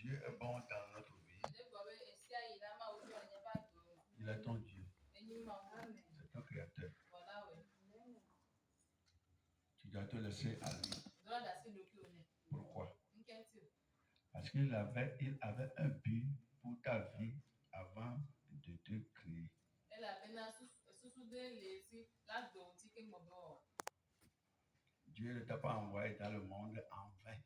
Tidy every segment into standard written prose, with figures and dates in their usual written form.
Dieu est bon dans notre vie. Il est ton Dieu. C'est ton créateur. Tu dois te laisser à lui. Pourquoi? Parce qu'il avait un but pour ta vie avant de te créer. Dieu ne t'a pas envoyé dans le monde en vain.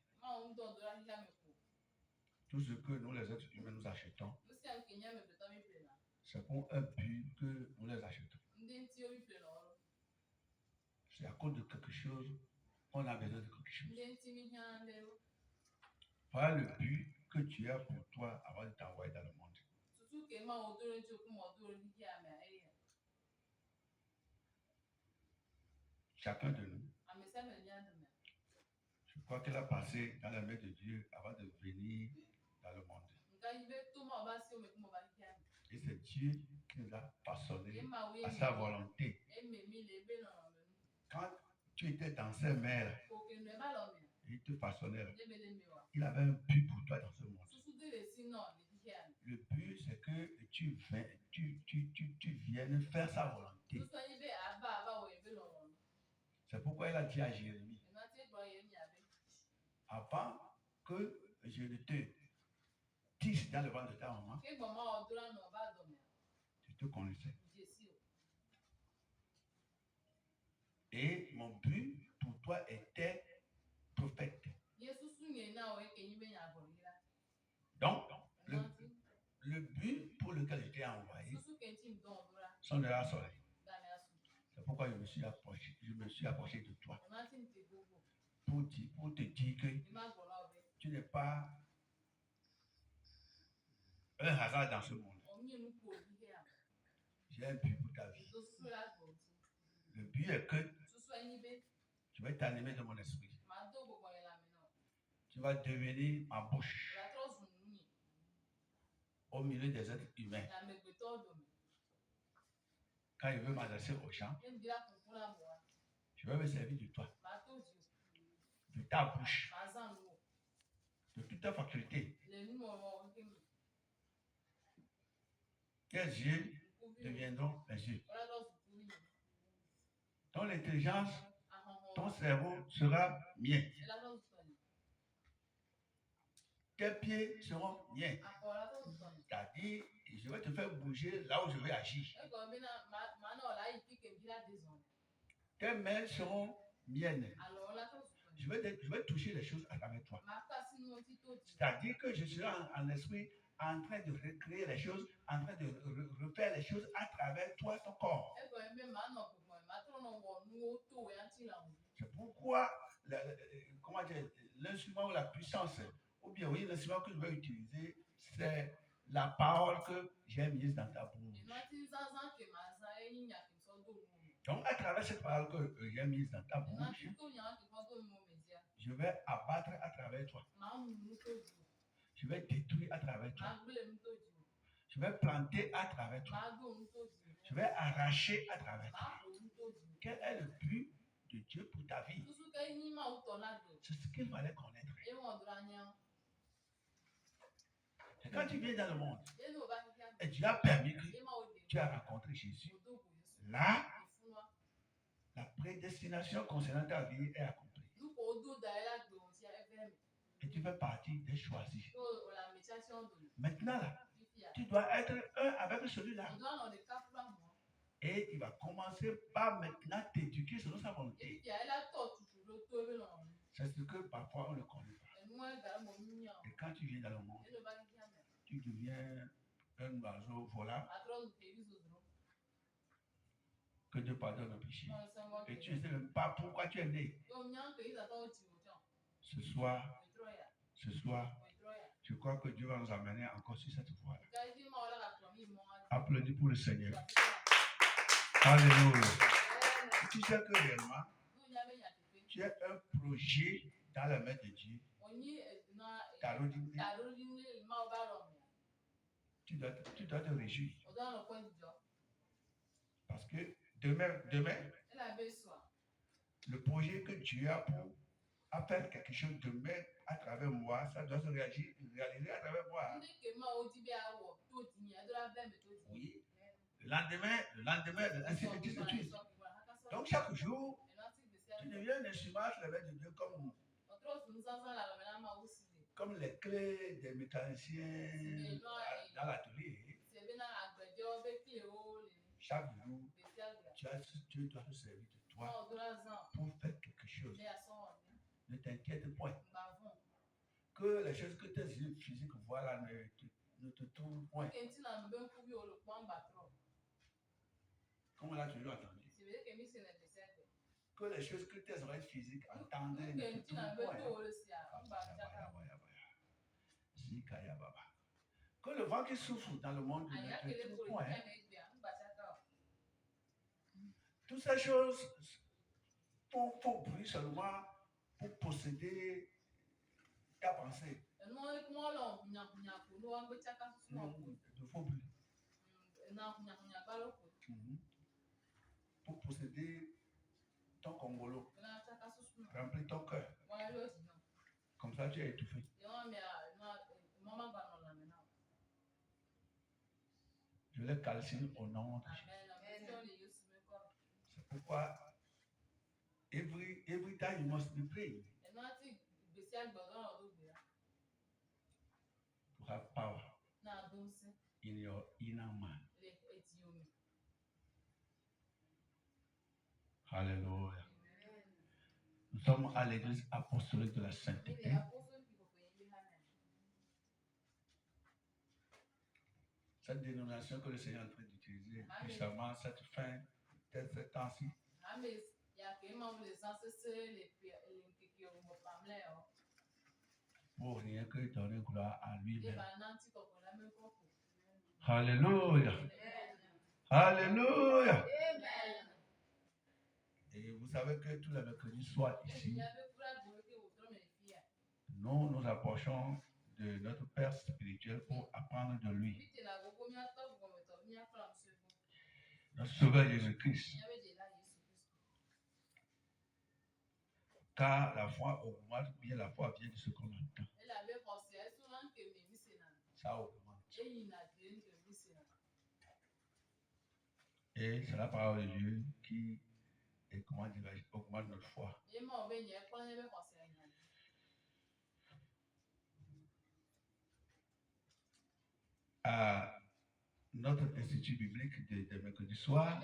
Tout ce que nous, les êtres humains, nous achetons, c'est pour un but que nous les achetons. C'est à cause de quelque chose qu'on a besoin de quelque chose. Voilà le but que Dieu a pour toi avant de t'envoyer dans le monde. Chacun de nous, je crois qu'il a passé dans la main de Dieu avant de venir dans le monde. Et c'est Dieu qui nous a façonnés à sa volonté. Quand tu étais dans ses mains, il te façonnait. Il avait un but pour toi dans ce monde. Le but, c'est que tu viennes faire sa volonté. C'est pourquoi il a dit à Jérémie, avant que je ne te tisse dans le ventre de ta maman, je te connaissais. Et mon but pour toi était prophète. Donc, le but pour lequel je t'ai envoyé sont de la soleil. C'est pourquoi je me suis approché de toi. Pour te dire que tu n'es pas un hasard dans ce monde. J'ai un but pour ta vie. Le but est que tu vas t'animer de mon esprit. Tu vas devenir ma bouche au milieu des êtres humains. Quand je veux m'adresser aux gens, je vais me servir de toi, de ta bouche, de toute ta faculté. Tes yeux deviendront mes yeux. Ton intelligence, ton cerveau sera mien. Tes pieds seront miens. C'est-à-dire, je vais te faire bouger là où je vais agir. Tes mains seront miennes. Je vais toucher les choses à travers toi. C'est-à-dire que je serai en esprit en train de recréer les choses, en train de refaire les choses à travers toi, ton corps. C'est pourquoi l'instrument ou la puissance, ou bien oui, l'instrument que je vais utiliser, c'est la parole que j'ai mise dans ta bouche. Donc, à travers cette parole que j'ai mise dans ta bouche, je vais abattre à travers toi. Je vais détruire à travers toi. Je vais planter à travers toi. Je vais arracher à travers toi. Quel est le but de Dieu pour ta vie? C'est ce qu'il fallait connaître. Et quand tu viens dans le monde, et Dieu a permis que tu as rencontré Jésus, là, la prédestination concernant ta vie est accomplie. Et tu fais partie des choisis. Maintenant, là, tu dois être un avec celui-là. Et il va commencer par maintenant t'éduquer selon sa volonté. C'est ce que parfois on ne connaît pas. Et quand tu viens dans le monde, tu deviens un oiseau volant. Que Dieu pardonne nos péchés. Et tu ne sais même pas pourquoi tu es né. Ce soir, je crois que Dieu va nous amener encore sur cette voie-là. Applaudis pour le Seigneur. Alléluia. Tu sais que réellement, tu as un projet dans la main de Dieu. Tu dois te réjouir. Parce que demain, le projet que Dieu a pour à faire quelque chose de même à travers moi, ça doit se réaliser à travers moi. Oui. Le lendemain, ainsi de suite. Donc chaque jour, tu deviens un instrument à travers de Dieu comme les clés des mécaniciens dans l'atelier. Chaque jour, tu dois te servir de toi pour faire quelque chose. Ne t'inquiète point. Que les choses que tes yeux physiques voient là ne te trouvent point. Comment là tu l'as entendu? Que les choses que tes oreilles physiques entendent ne te trouvent point. Que le vent qui souffle dans le monde ne te trouve point. Toutes ces choses font bruit seulement pour posséder ta pensée. De faux bruit. Pour posséder ton congolo. Remplir ton cœur. Comme ça, tu es étouffé. Je les calcine au nom de Jésus. C'est pourquoi every time you must be praying. To have power in your inner man. Alléluia. Nous sommes à l'église apostolique de la sainteté. Cette dénomination que le Seigneur est en train d'utiliser puissamment cette fin, ce temps-ci. Pour rien que donner gloire à lui-même. Alléluia. Alléluia. Et vous savez que tous les mercredis soirs ici, nous approchons de notre Père spirituel pour apprendre de lui. Notre Sauveur Jésus-Christ. Car la foi augmente, bien la foi vient de ce qu'on entend. Ça augmente. Et c'est la parole de Dieu qui augmente notre foi. À notre institut biblique de mercredi soir,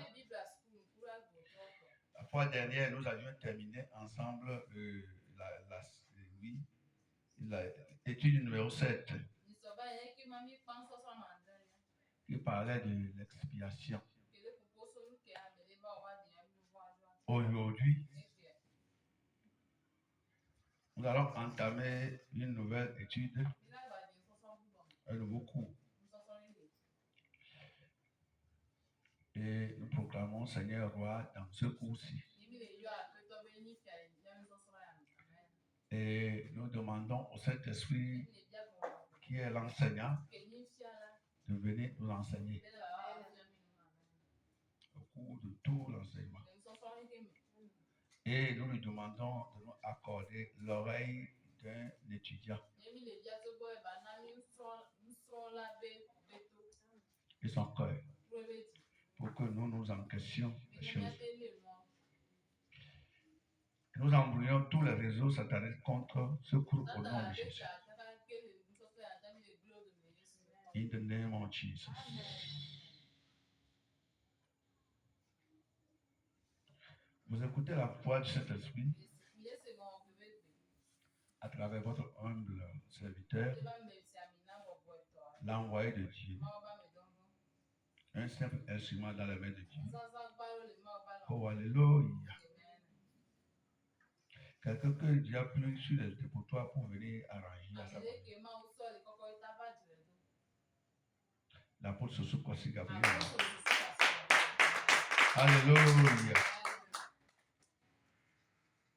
la fois dernière, nous avions terminé ensemble l'étude numéro 7 qui parlait de l'expiation. Aujourd'hui, nous allons entamer une nouvelle étude, un nouveau cours. Et nous proclamons Seigneur roi dans ce cours-ci. Et nous demandons au Saint-Esprit, qui est l'enseignant, de venir nous enseigner au cours de tout l'enseignement. Et nous lui demandons de nous accorder l'oreille d'un étudiant et son cœur pour que nous nous encaissions les choses. Nous embrouillons tous les réseaux sataniques contre ce groupe au nom de Jésus. In the name of Jesus. Vous écoutez la voix du Saint-Esprit à travers votre humble serviteur, l'envoyé de Dieu, un simple instrument dans la main de Dieu. Oh, alléluia. Quelqu'un que Dieu a pris sur les dépotoirs pour venir arranger à sa manière. L'apôtre Soso Kwasi Gabriel. Alléluia.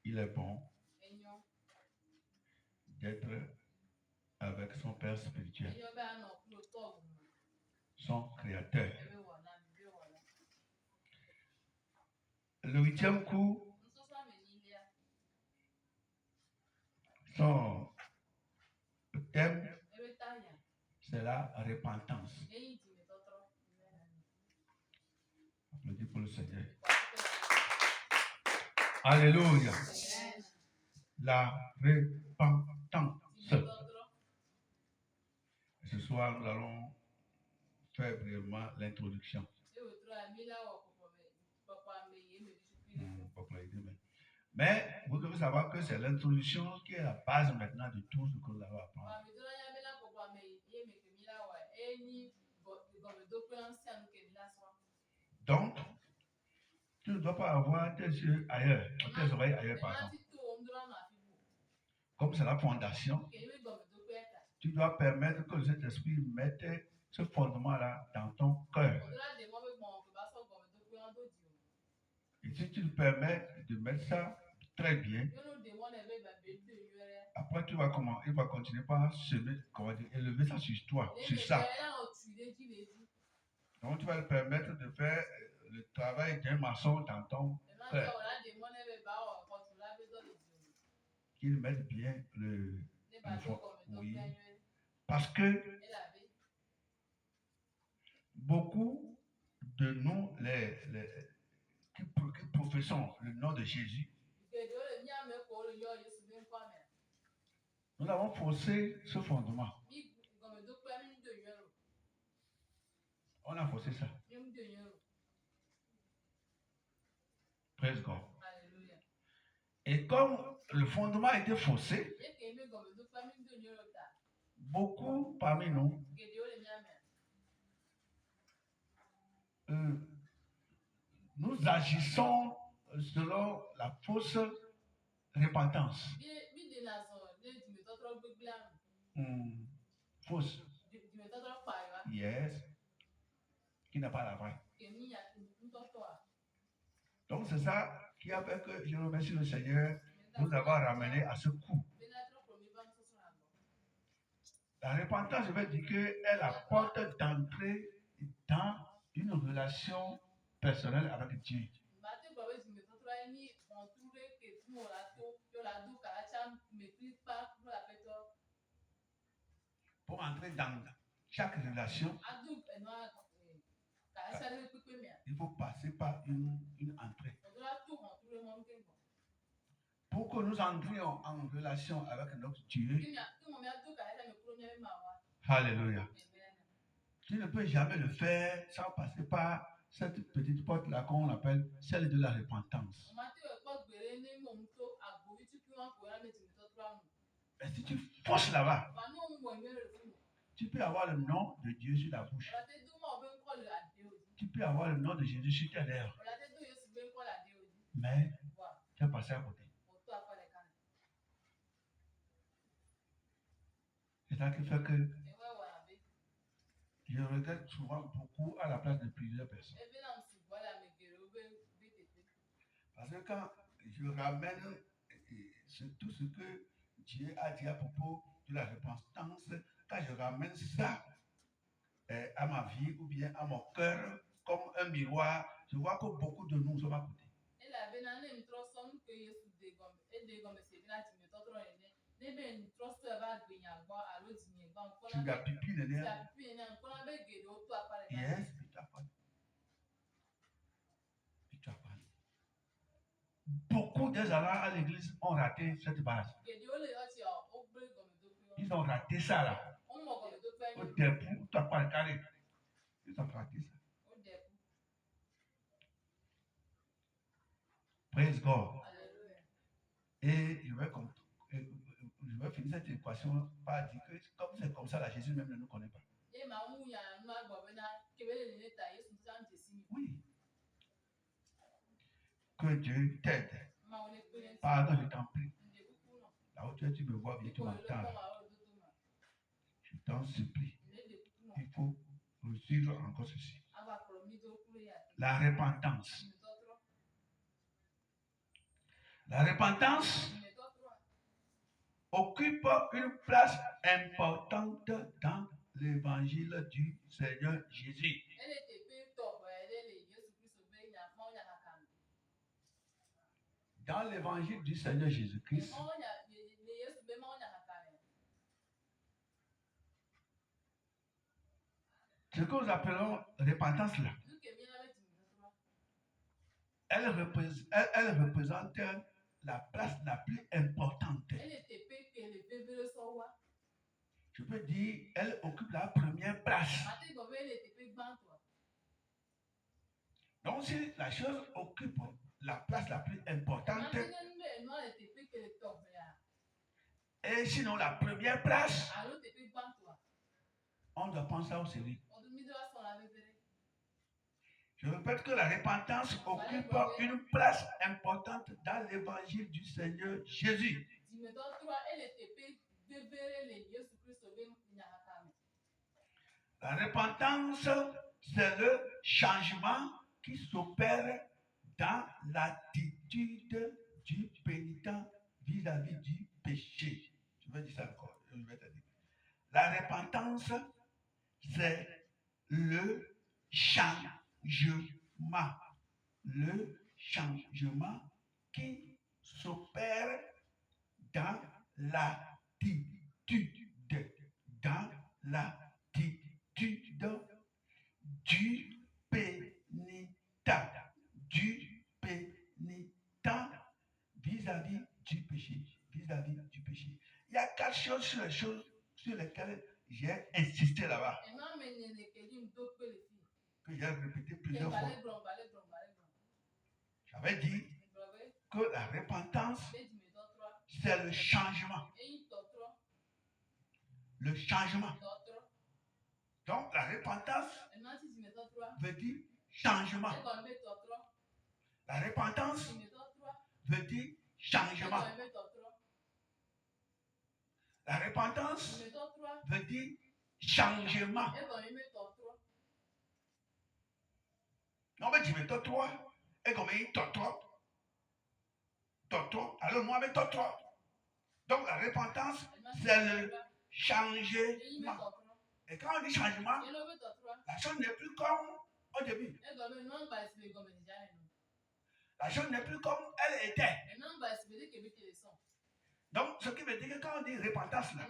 Il est bon d'être avec son Père spirituel, son Créateur. Le 8e coup, Le thème, c'est la repentance. Applaudis pour le Seigneur. Alléluia. La repentance. Ce soir, nous allons faire brièvement l'introduction. Mais vous devez savoir que c'est l'introduction qui est la base maintenant de tout ce que nous allons apprendre. Donc, tu ne dois pas avoir tes yeux ailleurs, tes oreilles ailleurs, pardon. Comme c'est la fondation, tu dois permettre que cet esprit mette ce fondement-là dans ton cœur. Et si tu le permets de mettre ça très bien, après tu vas comment? Il va continuer par semer, comment dire, élever ça sur toi, sur ça. Donc tu vas le permettre de faire le travail d'un maçon dans ton cœur. Qu'il mette bien le fond. Oui. Parce que beaucoup de nous, qui professons le nom de Jésus, nous avons faussé ce fondement. On a faussé ça. Praise God. Et comme le fondement a été faussé, beaucoup parmi nous nous agissons selon la fausse repentance. Fausse. Yes. Qui n'a pas la vraie. Donc c'est ça qui a fait que je remercie le Seigneur de nous avoir ramené à ce coup. La repentance, je vais dire qu'elle est la porte d'entrée dans une relation personnelle avec Dieu. Pour entrer dans chaque relation, il faut passer par une entrée. Pour que nous entrions en relation avec notre Dieu, alléluia, tu ne peux jamais le faire sans passer par cette petite porte-là qu'on appelle celle de la repentance. Et si tu forces là-bas, tu peux avoir le nom de Dieu sur la bouche. Tu peux avoir le nom de Jésus sur tes lèvres. Mais tu es passé à côté. C'est ça qui fait que je regrette souvent beaucoup à la place de plusieurs personnes. Parce que quand je ramène tout ce que Dieu a dit à propos de la repentance, quand je ramène ça à ma vie ou bien à mon cœur comme un miroir, je vois que beaucoup de nous sommes à côté. Tu as pipi le nez. Yes, beaucoup des allants à l'église ont raté cette base. Ils ont raté ça là. Au début, tu n'as pas le carré. Ils ont raté ça. Praise God. Et je vais finir cette équation par dire que comme c'est comme ça, là, Jésus même ne nous connaît pas. Oui. Que Dieu t'aide. Pardon, je t'en prie. Là où tu me vois bien, tu m'entends là. Je t'en supplie. Il faut suivre encore ceci. La repentance. La repentance occupe une place importante dans l'évangile du Seigneur Jésus. Dans l'évangile du Seigneur Jésus-Christ, Ce que nous appelons repentance là, elle représente la place la plus importante. Je peux dire, elle occupe la première place. Donc si la chose occupe la place la plus importante, et sinon la première place, on doit penser au sérieux. Je répète que la repentance occupe une place importante dans l'évangile du Seigneur Jésus. La repentance, c'est le changement qui s'opère dans l'attitude du pénitent vis-à-vis du péché. Je vais dire ça encore. Je vais te dire. La repentance, c'est le changement. Le changement qui s'opère dans l'attitude. Dans l'attitude du pénitent. Du pénitent vis-à-vis du péché. Vis-à-vis du péché. Il y a 4 choses sur lesquelles j'ai insisté là-bas. Que j'ai répété plusieurs fois. J'avais dit que la repentance, c'est le changement. Le changement. Donc, la repentance veut dire changement. La repentance veut dire changement. La repentance veut dire changement. Non, mais tu me toi. Et comme il toi. Alors, moi, mais toi. Donc, la repentance, c'est le changement. Et quand on dit changement, la chose n'est plus comme au début. La chose n'est plus comme elle était. Donc, ce qui veut dire que quand on dit repentance, là,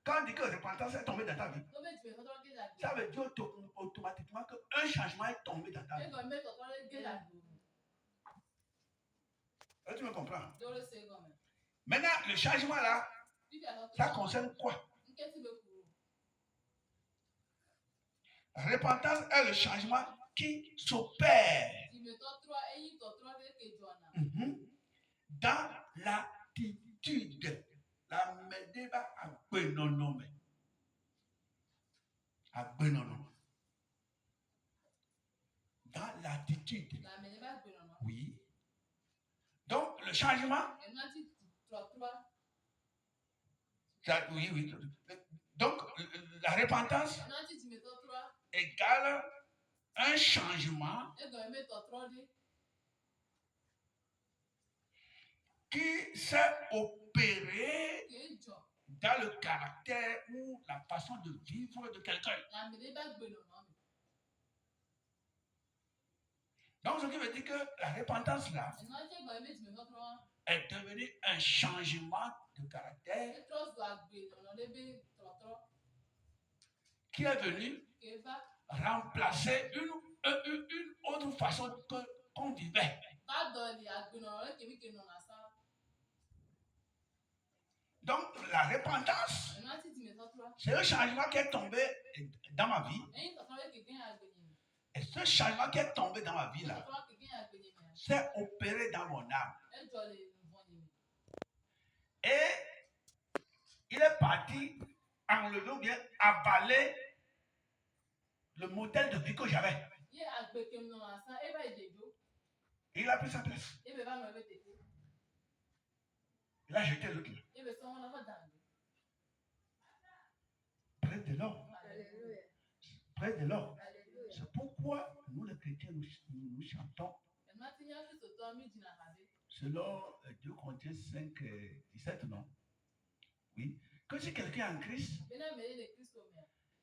quand on dit que repentance est tombée dans ta vie, ça veut dire automatiquement qu'un changement est tombé dans ta vie. Là, tu me comprends? Maintenant, le changement là, ça concerne quoi? La repentance est le changement qui s'opère dans l'attitude. La médéba à Benonomé. Dans l'attitude. Oui. Donc, le changement. Oui. Donc, la repentance égale un changement qui s'est opéré dans le caractère ou la façon de vivre de quelqu'un. Donc, ce qui veut dire que la repentance là est devenue un changement de caractère qui est venu remplacer une autre façon qu'on vivait. Donc, la repentance, c'est un changement qui est tombé dans ma vie. Et ce changement qui est tombé dans ma vie là, s'est opéré dans mon âme. Et il est parti enlever ou bien avaler le modèle de vie que j'avais. Il a pris sa place. Il a jeté l'autre là. Près de l'homme. Près de l'homme. C'est pourquoi nous les chrétiens, nous chantons selon 2 Corinthiens 5, 17, non? Oui. Que si quelqu'un est en Christ,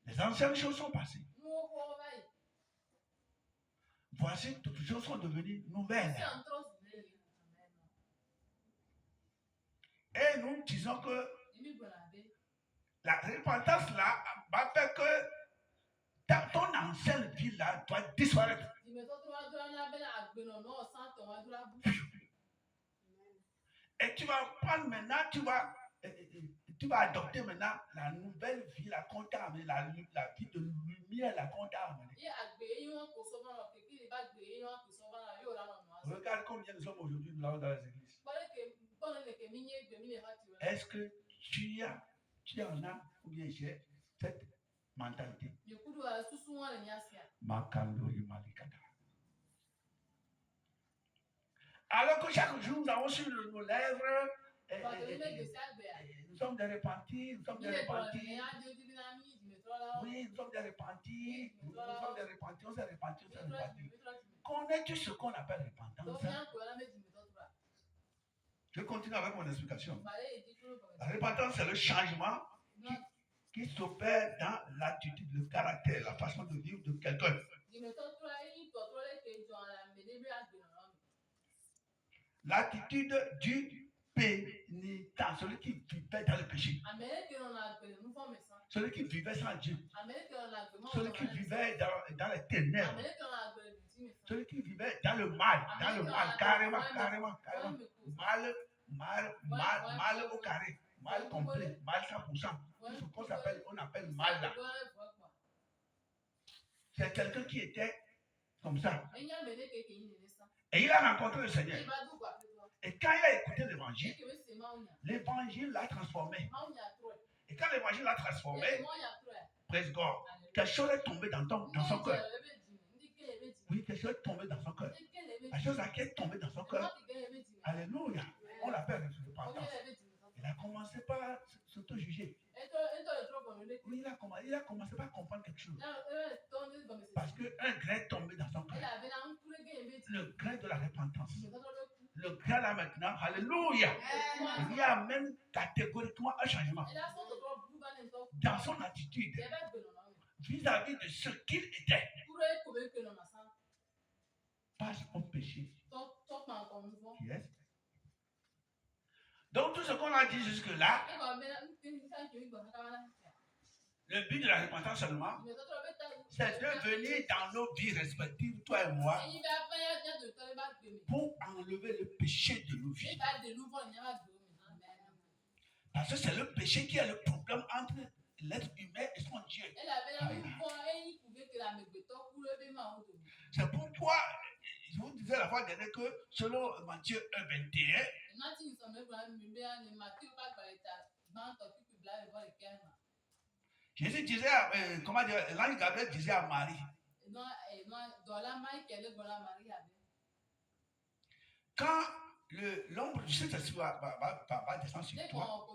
les anciennes choses sont passées. Voici, toutes les choses sont devenues nouvelles. Et nous disons que La repentance là va faire que ton ancienne vie là doit disparaître. Et tu vas prendre maintenant, tu vas adopter maintenant la nouvelle vie, la comptable, la vie de lumière, la comptable. Regarde combien nous sommes aujourd'hui là dans les églises. Est-ce que tu en as ou bien j'ai cette mentalité? Alors que chaque jour nous avons sur nos lèvres, nous sommes des repentis, nous sommes des repentis. Oui, nous sommes des repentis, nous sommes des repentis, on s'est repentis, on s'est repentis. Connais-tu ce qu'on appelle repentance? Je continue avec mon explication. La repentance, c'est le changement qui s'opère dans l'attitude, le caractère, la façon de vivre de quelqu'un. L'attitude du pénitent, celui qui vivait dans le péché. Celui qui vivait sans Dieu. Celui qui vivait dans les ténèbres. Celui qui vivait dans le mal, carrément. Mal au carré, mal complet, mal 100%. Ce qu'on appelle mal là. C'est quelqu'un qui était comme ça. Et il a rencontré le Seigneur. Et quand il a écouté l'évangile l'a transformé. Et quand l'évangile l'a transformé, praise God, quelque chose est tombé dans son cœur. Oui, quelque chose est tombé dans son cœur. La chose qui est tombée dans son cœur, alléluia, on l'appelle repentance. Il a commencé par s'auto-juger. Oui, il a commencé par comprendre quelque chose. Parce qu'un grain est tombé dans son cœur. Le grain de la repentance. Le grain là maintenant, alléluia. Il y a même catégoriquement un changement dans son attitude vis-à-vis de ce qu'il était. Pas au péché. Yes. Donc tout ce qu'on a dit jusque-là, le but de la repentance seulement, c'est de venir dans nos vies respectives, toi et moi, pour enlever le péché de nos vies. Parce que c'est le péché qui est le problème entre l'être humain et son Dieu. C'est pourquoi je vous disais la fois dernière que selon Matthieu 1:21, Jésus disait, l'ange Gabriel disait à Marie, quand l'ombre du Saint-Esprit va descendre sur toi,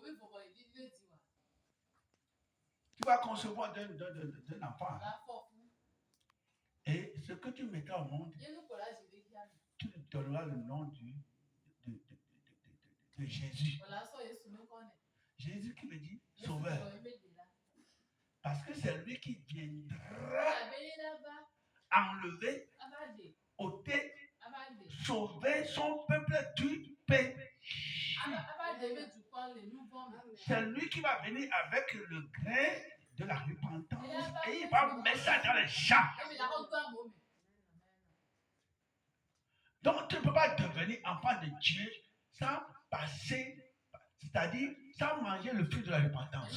tu vas concevoir d'un enfant. Et ce que tu mettras au monde, tu lui donneras le nom de Jésus. Jésus qui veut dire sauveur. Parce que c'est lui qui viendra enlever, ôter, sauver son peuple du péché. C'est lui qui va venir avec le grain de la repentance et il va mettre ça dans les champs. Donc tu ne peux pas devenir enfant de Dieu sans passer, c'est-à-dire sans manger le fruit de la repentance.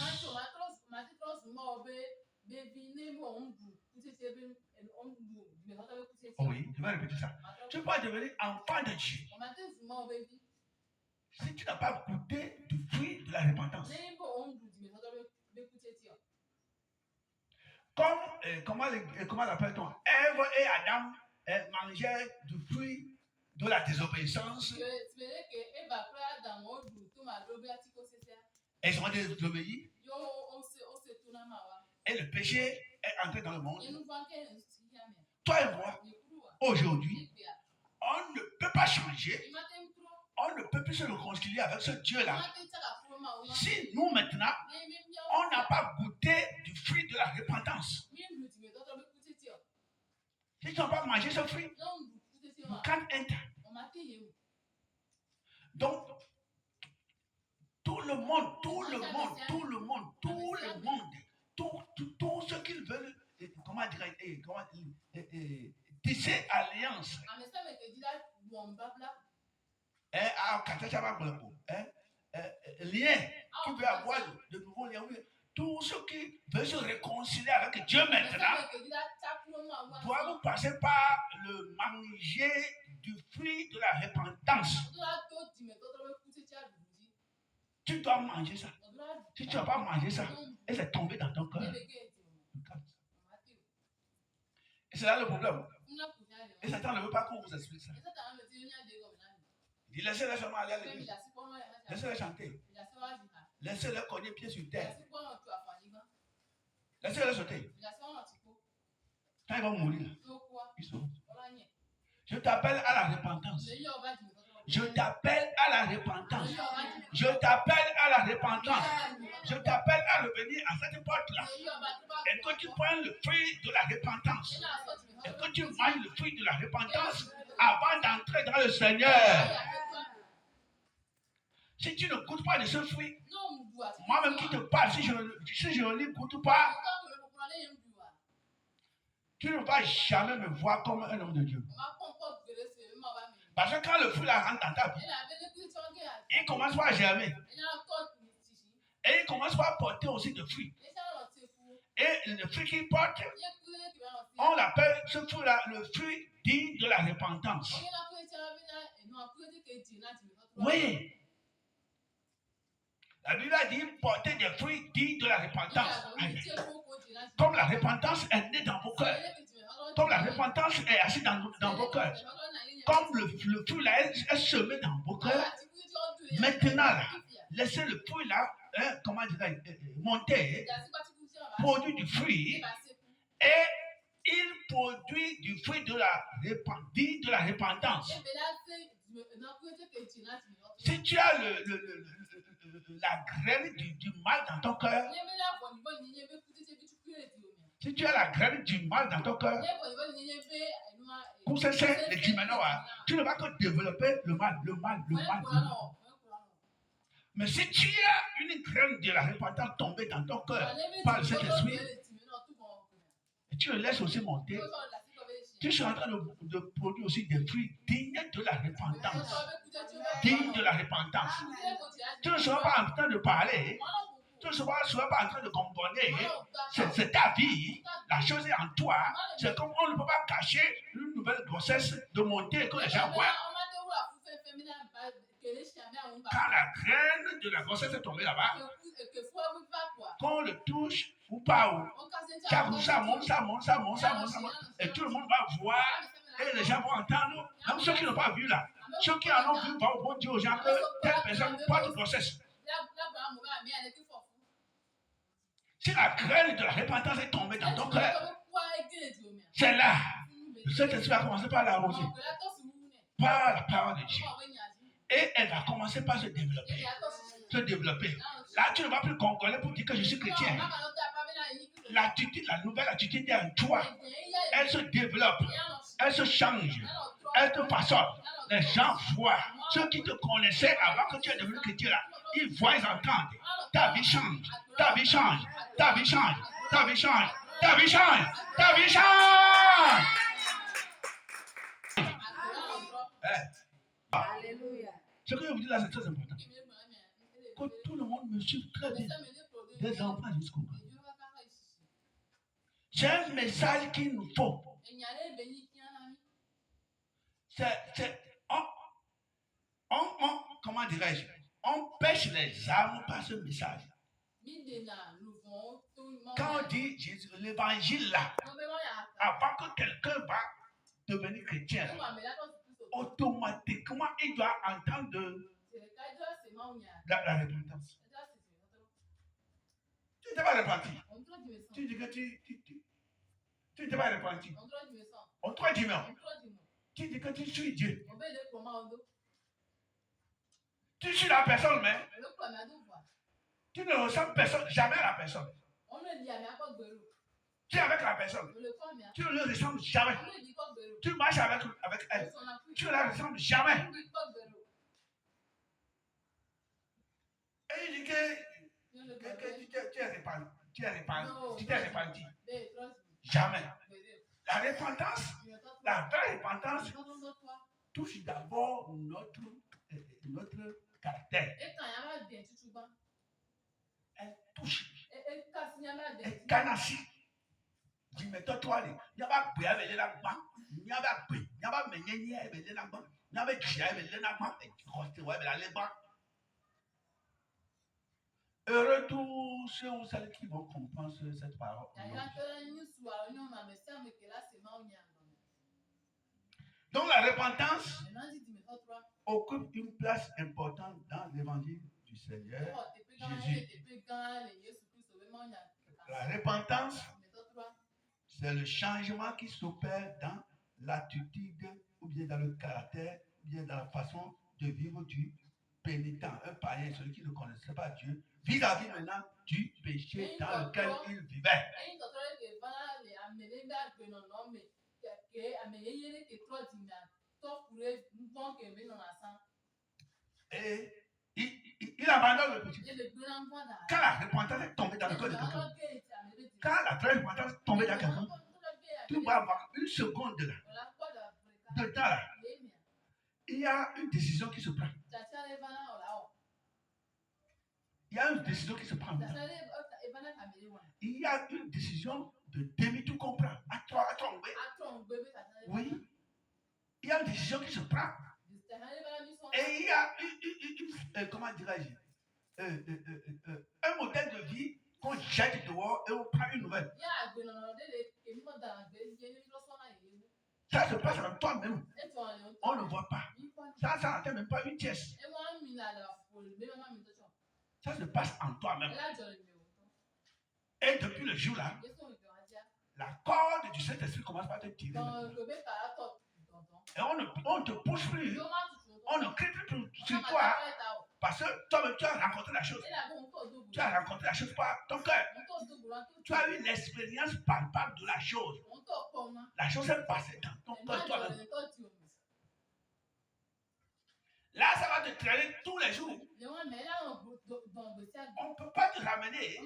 Oh oui, je vais répéter ça. Tu ne peux pas devenir enfant de Dieu si tu n'as pas goûté du fruit de la repentance. Comment l'appelle-t-on? Ève et Adam mangeaient du fruit de la désobéissance. Ils ont désobéi. Et le péché est entré dans le monde. Toi et moi, aujourd'hui, on ne peut pas changer. On ne peut plus se réconcilier avec ce Dieu-là. Si nous maintenant, on n'a pas goûté du fruit de la repentance. Si tu n'as pas mangé ce fruit, you can't enter. Donc, tout le monde tisser alliance. Lien qui veut avoir de nouveaux liens. Tous ceux qui veulent se réconcilier avec Dieu maintenant doivent passer par le manger du fruit de la repentance. Tu dois manger ça. Si tu n'as pas mangé ça, et c'est tombé dans ton cœur. Et c'est là le problème. Et Satan ne veut pas qu'on vous explique ça. Il dit laissez-les seulement aller à l'église. Laissez-les chanter. Laissez-les cogner pied sur terre. Laissez-les sauter. Quand ils vont mourir, ils sont. Je t'appelle à la repentance. Je t'appelle à la repentance. Je t'appelle à la repentance. Je t'appelle à revenir à cette porte-là. Et que tu prennes le fruit de la repentance. Et que tu manges le fruit de la repentance avant d'entrer dans le Seigneur. Si tu ne goûtes pas de ce fruit, moi-même qui te parle, si je ne l'y goûte pas, tu ne vas jamais me voir comme un homme de Dieu. Parce que quand le fruit là rentre dans ta vie, il commence pas à germer. Et il commence pas à porter aussi de fruits. Et le fruit qu'il porte, on l'appelle ce fruit-là le fruit digne de la repentance. Oui. La Bible a dit porter des fruits dignes de la repentance. Comme la repentance est née dans vos cœurs. Comme la repentance est assise dans vos cœurs. Comme le fruit là est semé dans vos cœurs. Maintenant là, laissez le fruit là, comment dirais-je, monter, produit du fruit, et il produit du fruit de la repentance. Si tu as la graine du mal dans ton cœur, si tu as la graine du mal dans ton cœur, tu ne vas que développer le mal. Mais si tu as une graine de la repentance tombée dans ton cœur par cet esprit, et tu le laisses aussi monter, tu seras en train de produire aussi des fruits dignes de la repentance. Dignes de la repentance. Tu ne seras pas en train de parler. Tu ne seras pas en train de comprendre. C'est ta vie. La chose est en toi. C'est comme on ne peut pas cacher une nouvelle grossesse de monter que les gens voient. Quand la graine de la grossesse est tombée là-bas, quand on le touche ou pas, ça monte. Et tout le monde va voir. Et les gens vont entendre. Même ceux qui n'ont pas vu là. Ceux qui en ont vu vont dire aux gens que telle personne porte une grossesse. Si la graine de la repentance est tombée dans ton cœur, c'est là. Cet esprit va commencer par l'arroser. Par la parole de Dieu. Et elle va commencer par se développer. Là, tu ne vas plus congoler pour dire que je suis chrétien. L'attitude, la nouvelle attitude est en toi. Elle se développe. Elle se change. Elle te façonne. Les gens voient. Ceux qui te connaissaient avant que tu es devenu chrétien là, ils voient, ils entendent. Ta vie change. Ta vie change. Ta vie change. Ta vie change. Ta vie change. Ta vie change. Alléluia. Ce que je vous dis là, c'est très important. Que tout le monde me suive très bien. Des enfants jusqu'au bout. C'est un message qu'il nous faut. Comment dirais-je? On pêche les âmes par ce message. Quand on dit l'évangile là, avant que quelqu'un va devenir chrétien, automatiquement il doit entendre la repentance. Tu n'es pas repenti. Tu dis que tu n'es pas repenti. En 3 dimanches. Tu dis que tu suis Dieu. Tu suis la personne, mais tu ne ressembles jamais à la personne. Tu es avec la personne. Tu ne le ressembles jamais. Tu marches avec elle. Tu ne la ressembles jamais. Et il dit que tu es repenti. Jamais. La repentance, la vraie repentance touche d'abord notre caractère. Elle touche. Elle canassi. Dis, mais toi, il n'y a pas de béa, il y a pas il n'y a pas de béa, il n'y a pas de béa, il y a pas de béa, il y a pas de chia, il y a pas de béa. Heureux tous ceux ou celles qui vont comprendre cette parole. Donc la repentance occupe une place importante dans l'évangile du Seigneur Jésus. La repentance, c'est le changement qui s'opère dans l'attitude ou bien dans le caractère ou bien dans la façon de vivre du pénitent, un païen, celui qui ne connaissait pas Dieu, vis-à-vis maintenant du péché dans lequel il vivait. Et il abandonne le péché. Quand la repentance est tombée dans le cœur de quelqu'un, quand la vraie repentance est tombée dans quelqu'un, tu vas avoir une seconde là, dedans là, il y a une décision qui se prend. Il y a une décision qui se prend. Il y a une décision de demi-tout comprendre. Oui. Il y a une décision qui se prend. Et il y a comment dirais-je, un modèle de vie qu'on jette dehors et on prend une nouvelle. Ça se passe en toi-même. On ne le voit pas. Ça n'atteint même pas une pièce. Ça se passe en toi-même. Et depuis le jour-là, la corde du Saint-Esprit commence par te tirer. Et on ne te pousse plus. On ne crie plus sur toi. Parce que toi-même, tu as rencontré la chose. Tu as rencontré la chose par ton cœur. Tu as eu l'expérience palpable de la chose. La chose est passée dans ton cœur toi-même. Là, ça va te traîner tous les jours. On ne peut pas te ramener.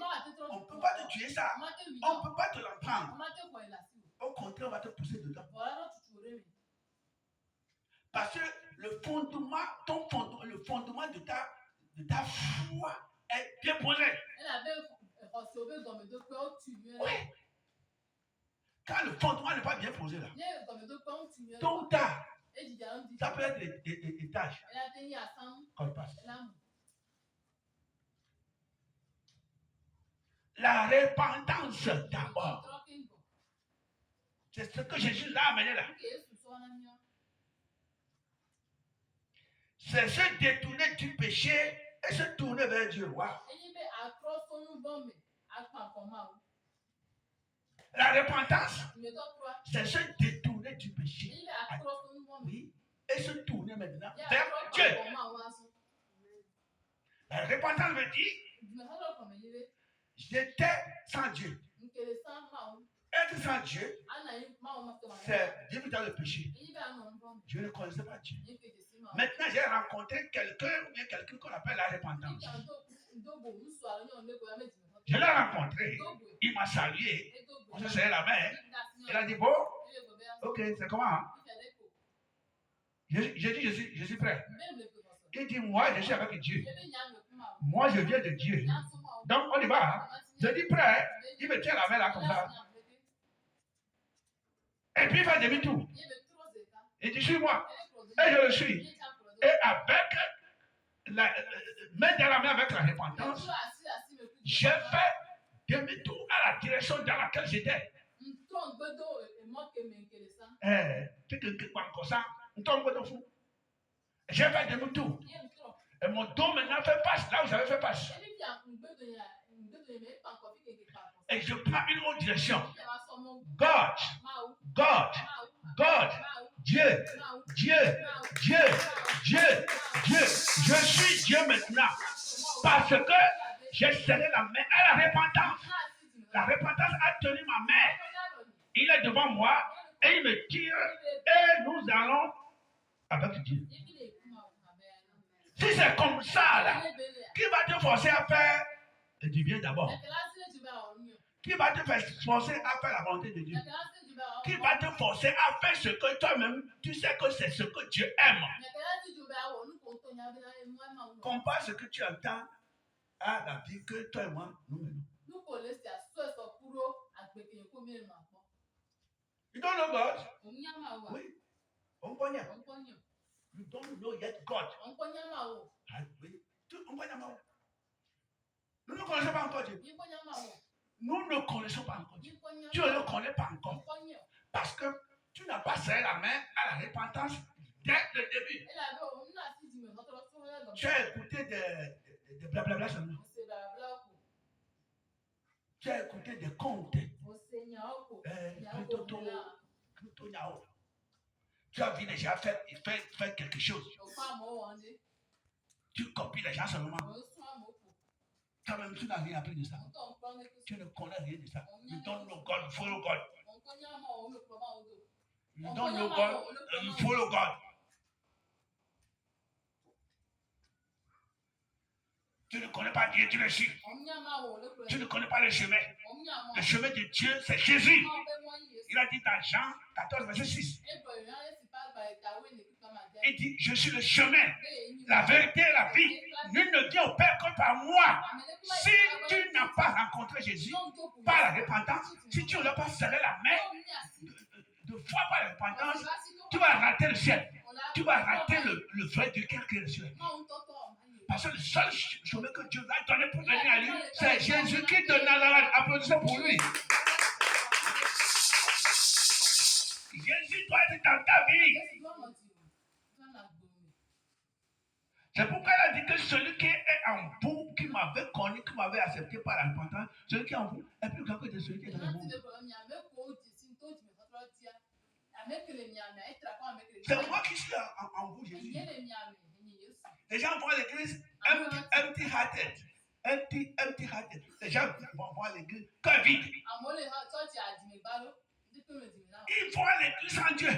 On ne peut pas te tuer ça. On ne peut pas te l'en prendre. Au contraire, on va te pousser dedans. Parce que le fondement, le fondement de ta foi est bien posé. Oui. Quand le fondement n'est pas bien posé là, tôt ou tard, ça peut être étage. Quand il passe. La repentance d'abord. C'est ce que Jésus l'a amené là. C'est se détourner du péché et se tourner vers Dieu. Wow. La repentance, c'est se détourner du péché. Oui. Et se tourner maintenant vers Dieu. La repentance veut dire j'étais sans Dieu. Être sans Dieu, c'est vivre dans le péché. Je ne connaissais pas Dieu. Maintenant, j'ai rencontré quelqu'un qu'on appelle la repentance. Je l'ai rencontré. Il m'a salué. On s'est serré la main. Il a dit, bon, ok, c'est comment? Hein? J'ai dit, je suis prêt. Il dit, moi, je suis avec Dieu. Moi, je viens de Dieu. Donc, on y va. Hein? Je dis prêt. Il me tient la main là comme ça. Et puis, il fait demi-tour. Il dit, suis-moi. Et je le suis. Et avec main dans la main avec la repentance, j'ai fait demi-tour à la direction dans laquelle j'étais. J'ai fait demi-tour. Et mon dos maintenant fait passe là où j'avais fait passe. Et je prends une autre direction. God, Dieu. Je suis Dieu maintenant. Parce que j'ai serré la main à la repentance. La repentance a tenu ma main. Il est devant moi et il me tire et nous allons avec Dieu. Si c'est comme ça, là, qui va te forcer à faire du bien d'abord? Qui va te forcer à faire la volonté de Dieu? Qui va te forcer à faire ce que toi-même, tu sais que c'est ce que Dieu aime? Compare ce que tu entends à la vie que toi et moi, nous menons. You don't know God? Oui. On connaît. You don't know yet God. Ah, oui. Nous ne connaissons pas encore Dieu. Nous ne connaissons pas encore Dieu. Tu ne le connais pas encore. Parce que tu n'as pas serré la main à la repentance dès le début. Tu as écouté des blablabla seulement. Tu as écouté des contes. Tu as vu les gens faire quelque chose. Tu copies les gens seulement. Toi-même, tu n'as rien appris de ça. Tu ne connais rien de ça. You don't know God, follow God. You don't know God, you follow God. Tu ne connais pas Dieu, tu le suis. Tu ne connais pas le chemin. Le chemin de Dieu, c'est Jésus. Il a dit dans Jean 14, verset 6. Il dit, je suis le chemin, la vérité et la vie. Nul ne vient au Père que par moi. Si tu n'as pas rencontré Jésus par la repentance, si tu ne l'as pas serré la main de foi par la repentance, tu vas rater le ciel. Tu vas rater le vrai Dieu qui est le ciel. Parce que le seul chemin que Dieu va donner pour venir à lui, c'est Jésus qui donne la applaudissement pour lui. Jésus doit être dans ta vie. C'est pourquoi il a dit que celui qui est en vous, qui m'avait connu, qui m'avait accepté par la repentance, celui qui est en vous est plus grand que celui qui est dans le monde. C'est moi qui suis en vous, Jésus. Les gens vont à l'église empty-hearted. Empty-hearted. Les gens vont à l'église cœur vide. Ils vont à l'église sans Dieu.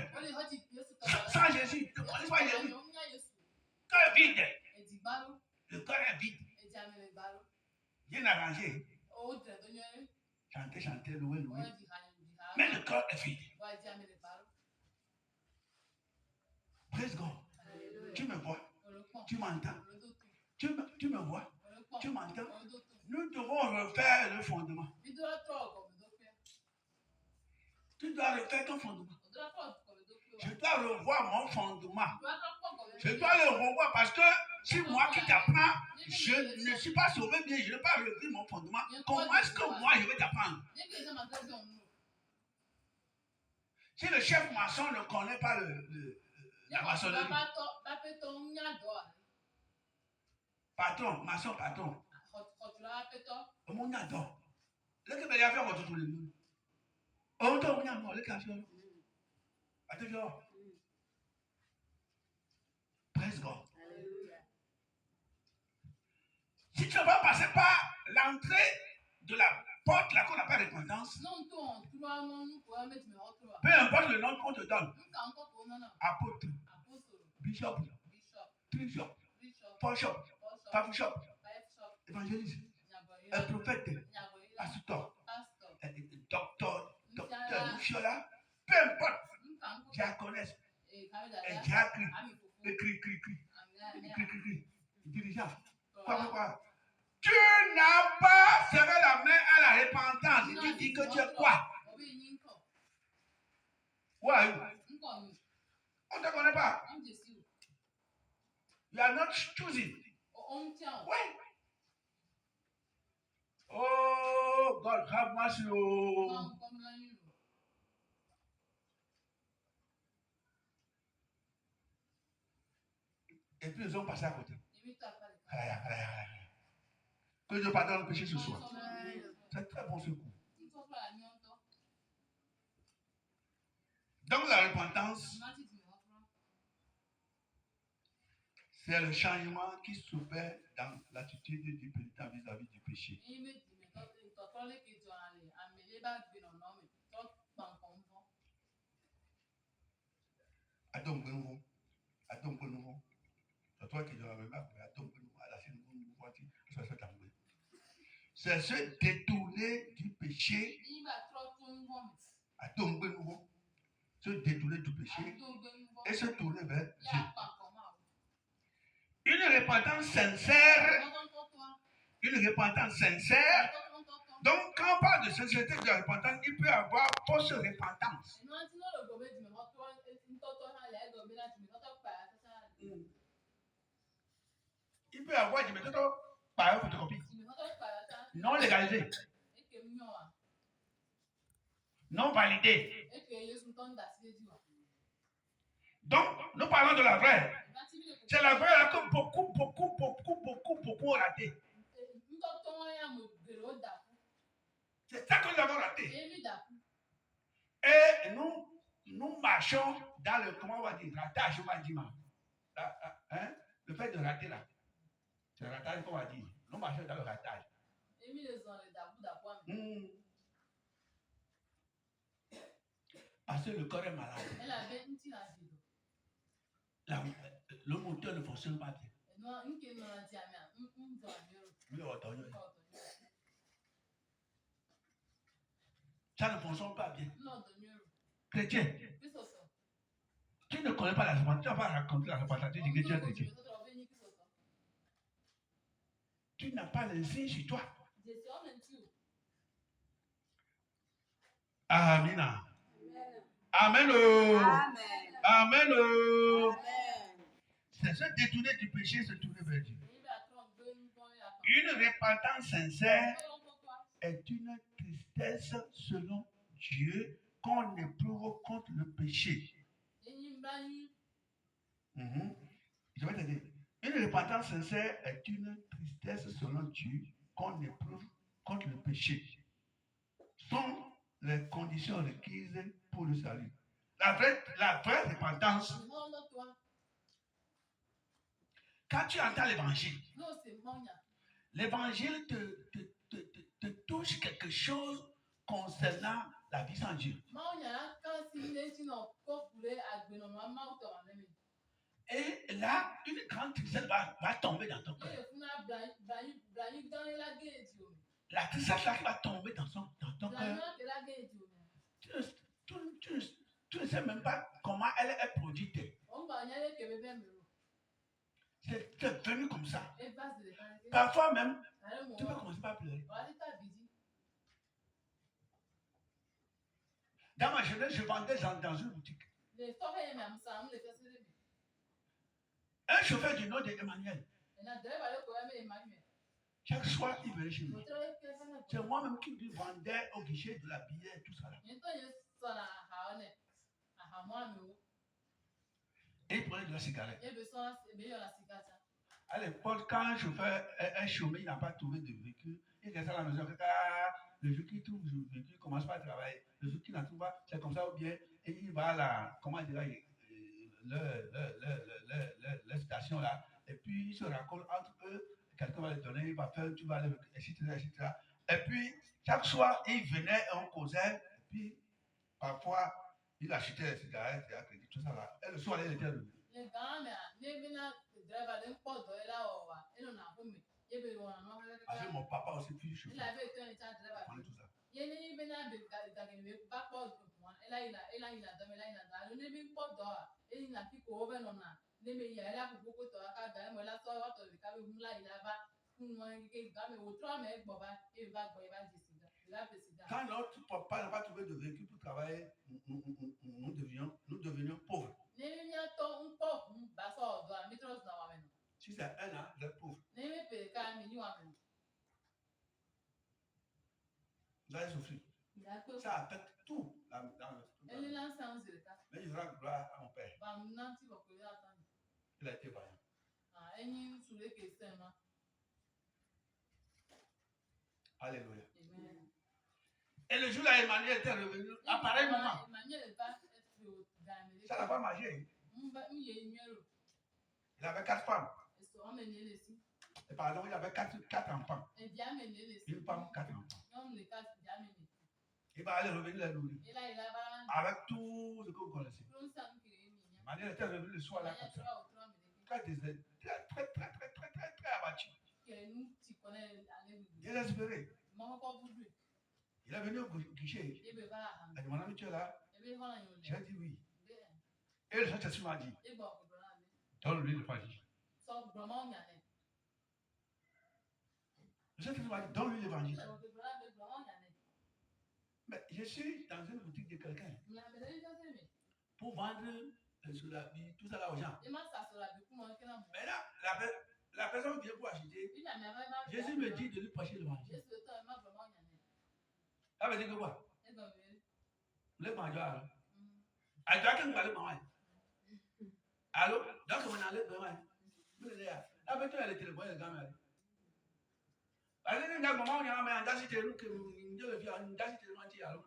Sans Jésus. Ils ne connaissent pas Jésus. Cœur vide. Le cœur est vide. Bien arrangé. Chanter, louer. Mais le cœur est vide. Praise God. Tu me vois. Tu m'entends. Tu me vois. Tu m'entends. Nous devons refaire le fondement. Tu dois refaire ton fondement. Je dois revoir mon fondement. Je dois le revoir parce que si moi qui t'apprends, je ne suis pas sauvé bien, je ne vais pas revoir mon fondement. Comment est-ce que moi je vais t'apprendre? Si le chef maçon ne connaît pas la maçonnerie. Patron, maçon, patron. Mon adore. Le que va faire votre tour de nous. On tombe bien, le café. Attention. Praise God. Si tu ne vas passer par l'entrée de la porte là qu'on n'a pas de repentance, peu importe le nom qu'on te donne, apôtre, bishop, bishop, bishop, bishop, évangéliste, prophète, pasteur, docteur, Mouchiola, peu importe, diaconesse, diacre, dirigeant, quoi. Tu n'as pas serré la main à la repentance. Et tu dis que tu es quoi? Ouais. On ne te connaît pas. You are not choosing. Oui. Oh, God, have mercy. Et puis ils ont passé à côté. Que Dieu pardonne le péché ce soir. C'est très bon secours. Donc la repentance, c'est le changement qui s'opère dans l'attitude du pénitent vis-à-vis du péché. C'est se détourner détourner du péché, se détourner du péché et se tourner vers Dieu. Une repentance sincère, donc quand on parle de sincérité de la repentance, il peut y avoir fausse repentance. Il peut y avoir des méthodes par photocopie, non légalisées, non validées. Donc, nous parlons de la vraie. C'est la vraie là que beaucoup ont raté. C'est ça que nous avons raté. Et nous marchons dans le, comment on va dire, ratage, on va dire. Hein? Le fait de rater là. C'est le ratage qu'on va dire. Nous marchons dans le ratage. Parce que le corps est malade. Le moteur ne fonctionne pas bien. Ça ne fonctionne pas bien. Chrétien, tu ne connais pas la repentance, tu ne vas pas raconter la repentance, tu dis que tu es chrétien. Tu n'as pas le signe sur toi. Amen. Amen. Amen. C'est se détourner du péché, se tourner vers Dieu. Une repentance sincère est une tristesse selon Dieu qu'on éprouve contre le péché. Je vais te dire. Une repentance sincère est une tristesse selon Dieu qu'on éprouve contre le péché. Sont les conditions requises pour le salut. La vraie repentance, quand tu entends l'évangile, l'évangile te touche quelque chose concernant la vie sans Dieu. Et là, une grande tristesse va tomber dans ton cœur. La tristesse là qui va tomber dans ton cœur. Tu ne sais même pas comment elle est produite. C'est venu comme ça. Parfois même, tu peux commencer par pleurer. Dans ma jeunesse, je vendais dans une boutique. Un chauffeur du nom d'Emmanuel. Chaque soir, il venait chez moi. C'est moi-même qui lui vendais au guichet de la billet et tout ça. Et il prenait de la cigarette. À l'époque, quand un chauffeur est chômé, il n'a pas trouvé de véhicule, il reste à la maison. Le jour qu'il trouve le véhicule, il commence pas à travailler. Le jour qu'il n'en trouve pas, c'est comme ça ou bien, et il va à la, comment dire, la station là, et puis il se raccorde entre eux, quelqu'un va le donner, il va faire, tu vas aller, etc., etc. Et puis, chaque soir, il venait, on causait, et puis, parfois, il achetait les cigarettes, tout ça là. Et le soir, il était revenu. Parce que mon papa aussi puis chauffeur. On est tout ça. Quand notre papa n'a pas trouvé de véhicule pour travailler, nous devenions pauvres. Si c'est un an, vous êtes pauvre. Vous allez souffrir. Ça affecte tout dans le Mais je rends gloire à mon père. Il a été vaillant. Alléluia. Et le jour là, Emmanuel était revenu à pareil moment. Ça n'a pas marché. Il avait 4 femmes. Et pardon, il avait 4 enfants. Une femme, 4 enfants. Il va aller revenir la nourrir. Avec tout ce que vous connaissez. Emmanuel était revenu le soir là comme ça. Très abattu. Désespéré. Il est venu au guichet. Il a demandé, tu es là? J'ai dit oui. Et le Saint-Esprit m'a dit, donne-lui l'évangile. Le Saint-Esprit m'a dit, donne-lui l'évangile. Mais je suis dans une boutique de quelqu'un pour vendre sur la vie, tout ça là aux gens. Mais là, la personne vient pour acheter. Jésus me dit de lui prêcher l'évangile. Ça veut dire que quoi? Le manger alors. À toi qui me parle maman. Allô? Donc on a le maman. Là maintenant elle est téléphone le gamin. Allez, maman, on a un dasi de nous que nous devons faire un dasi de mentir alors.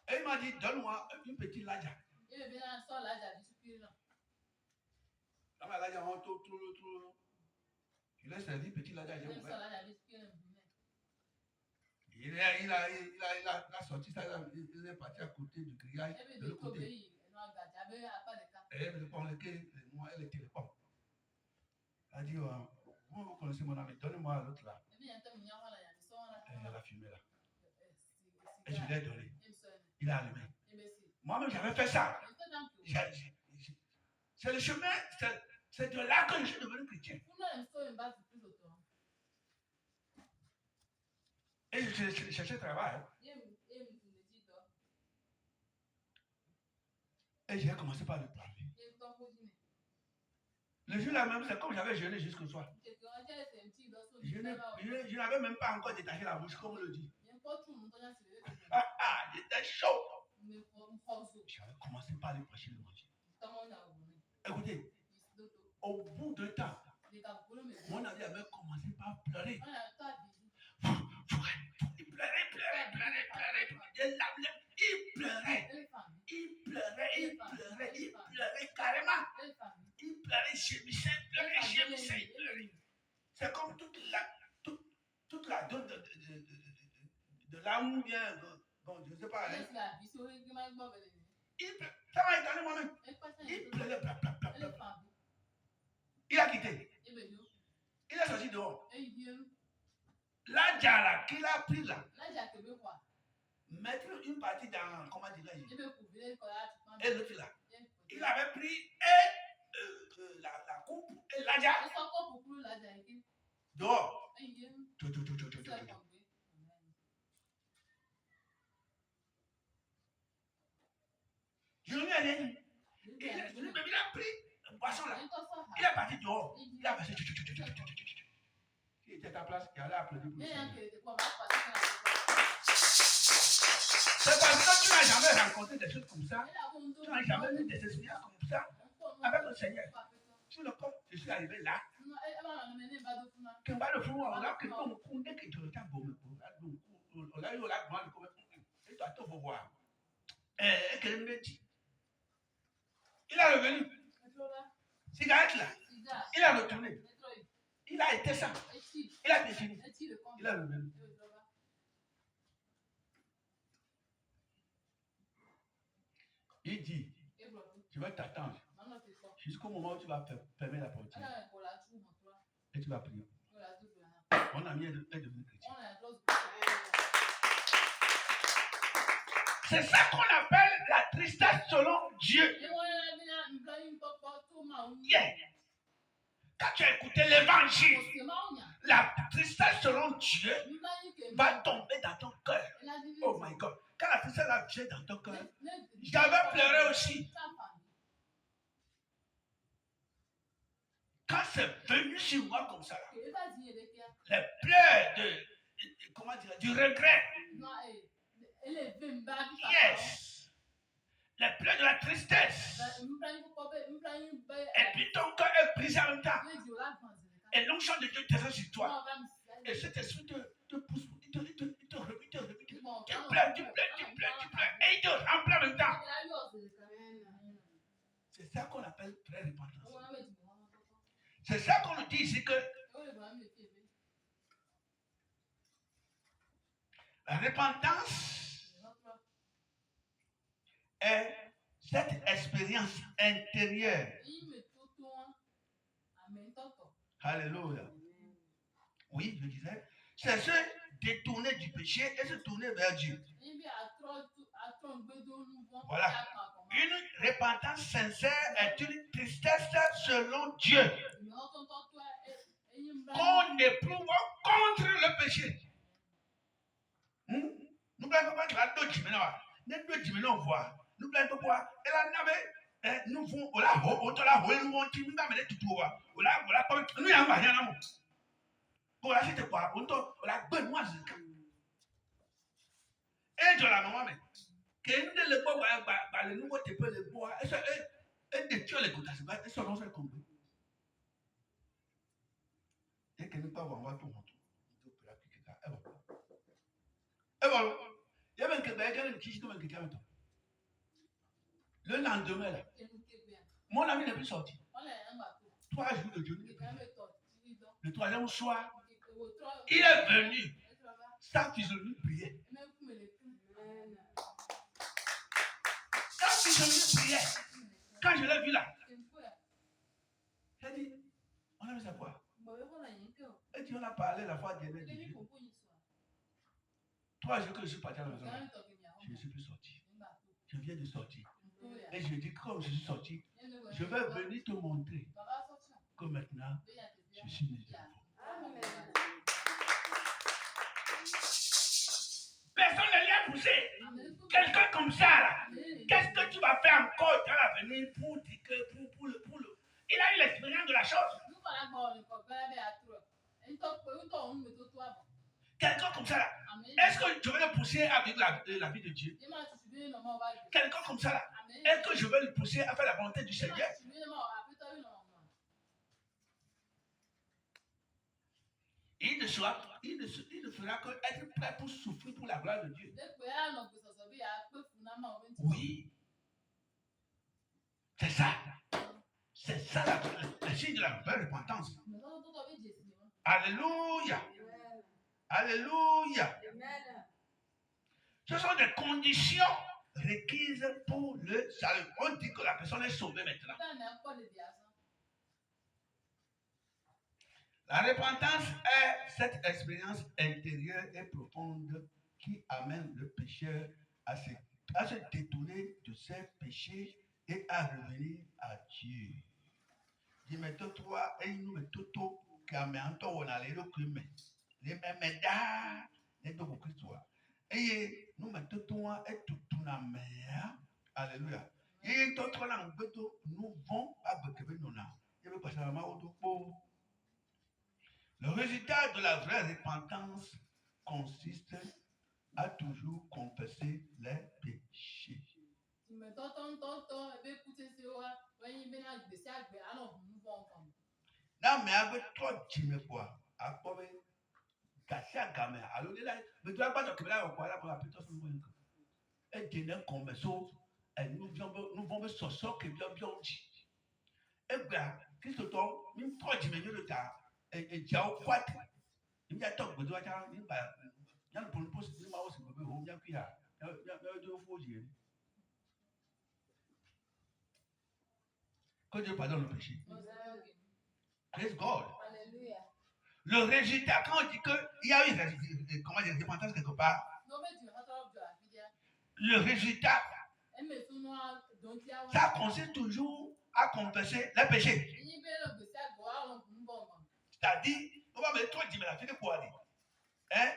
Et il m'a dit, donne-moi une petite laja. Dans la laja, on tout. Je laisse la vie, petite laja, j'ai ouvert. Il a sorti ça, il est parti à côté du grillage, de l'autre côté. Et elle me répond, moi, elle est téléphone. Elle a dit, vous connaissez mon ami, donnez-moi l'autre là. Et elle a fumé là. Et je lui ai donné. Il a allumé. Moi-même, j'avais fait ça. C'est le chemin, c'est de là que je suis devenu chrétien. Et je cherchais travail. Et j'ai commencé par le parler. Le jour-là même, c'est comme j'avais jeûné jusqu'au soir. Je n'avais même pas encore détaché la bouche, comme on le dit. J'étais chaud. J'avais commencé par lui prêcher l'évangile. Écoutez, au bout d'un temps, mon ami avait commencé par pleurer. Il pleurait carrément. Il pleurait, gémissait, il pleurait. C'est comme toute la dose de l'amour vient. Bon, je ne sais pas. Hein. Ça m'a étonné moi-même. Il pleurait, il a quitté. Il est sorti dehors. La jara qu'il a pris là, mettre une partie dans, comment dirais-je, et l'autre là. Il avait pris la coupe et la jara dehors. Je lui ai dit, il a pris une boisson là. Il est parti dehors. Il a passé. Il était à ta place, il allait applaudir pour c'est parce que tu n'as jamais rencontré des choses comme ça. Tu n'as jamais vu des expériences comme ça avec le Seigneur. Sur le corps, je suis arrivé là. Que va le fou, on a que ton coup, dès que tu regardes, on a eu la grande comme et toi, tu vas voir. Et qu'elle me dit. Il est revenu. Cigarette là. Il a retourné. Il a été ça. Il a défini. Il est revenu. Il dit, je vais t'attendre jusqu'au moment où tu vas fermer la porte. Et tu vas prier. Mon ami est devenu chrétien. C'est ça qu'on appelle la tristesse selon Dieu. Yeah. Quand tu as écouté l'évangile, la tristesse selon Dieu va tomber dans ton cœur. Oh my God. Quand la tristesse va vient dans ton cœur, j'avais pleuré aussi. Quand c'est venu sur moi comme ça, les pleurs comment dire, du regret. Yes. Les pleurs de la tristesse. Et puis ton cœur est brisé en même temps. Et l'onction de Dieu descend sur toi. Et cet esprit te pousse, il te remue. Tu pleures. Et il te remplit en même temps. C'est ça qu'on appelle vraie repentance. C'est ça qu'on nous dit ici que la repentance est cette expérience intérieure. Alléluia. Oui, je disais, c'est se détourner du péché et se tourner vers Dieu. Voilà. Une repentance sincère est une tristesse selon Dieu qu'on éprouve contre le péché. Nous n'avons pas de Dieu maintenant. Nous devons voir. Nous devons voir. Et là, nous vont là, on te l'a volé, nous vont nous amener tout droit. Voilà, nous y avons rien à nous. Pour la c'était quoi? On l'a bonne moi. Et de la maman, mais que nous le bois, le nouveau te peut le bois. Et de tuer les côtés, et ça non c'est compris. Et que nous pas voir tout le monde. Et voilà. Il y avait un quelqu'un qui dit quelqu'un. Le lendemain, là, mon ami n'est plus sorti. 3 jours de jeûne. Le 3e soir, il est venu. Sa physionomie priait. Sa physionomie priait. Quand je l'ai vu là, j'ai dit, on a vu ça quoi? Et dit, on a parlé la fois dernière. 3 jours que je suis parti à la maison, je ne suis plus sorti. Je viens de sortir. Et je dis, comme je suis sorti, je vais venir te montrer que maintenant, je suis musulman. Personne ne l'a poussé. Quelqu'un comme ça, là, qu'est-ce que tu vas faire encore dans l'avenir pour dire que pour le. Il a eu l'expérience de la chose. Quelqu'un comme ça, là, est-ce que je vais le pousser avec la vie de Dieu? Quelqu'un comme ça, là, est-ce que je vais le pousser à faire la volonté du Seigneur? Il ne fera que être prêt pour souffrir pour la gloire de Dieu. Oui. C'est ça. C'est ça le signe de la vraie repentance. Alléluia. Alléluia. Ce sont des conditions requises pour le salut. On dit que la personne est sauvée maintenant. La repentance est cette expérience intérieure et profonde qui amène le pécheur à se détourner de ses péchés et à revenir à Dieu. Dis mettons toi et nous mettons tout comme un temps on a les documents. Les mêmes da les documents. Et nous mettons toi et tout na mer. Alléluia. Et tout là nous vont à Bekebe nona. Et le passer la main au. Le résultat de la vraie repentance consiste à toujours confesser les péchés. Non, mais avec toi, tu me vois. Alors, mais tu vas pas te là pour la plutôt sur le et tu n'es comme ça. Et nous vont se sortir bien dit. Et bien, qu'est-ce que toi, même toi, tu me dis le temps. Et tu as quoi? Il y a tant de doigts, il y a pour le poste de ma hausse, il y a qui a. Il y a 2 fois. Que Dieu pardonne le péché. Praise God. Le résultat, quand on dit qu'il y a une repentance quelque part, le résultat, ça consiste toujours à confesser les péchés. C'est-à-dire, on va mettre toi, dis-moi la fille quoi aller. Hein?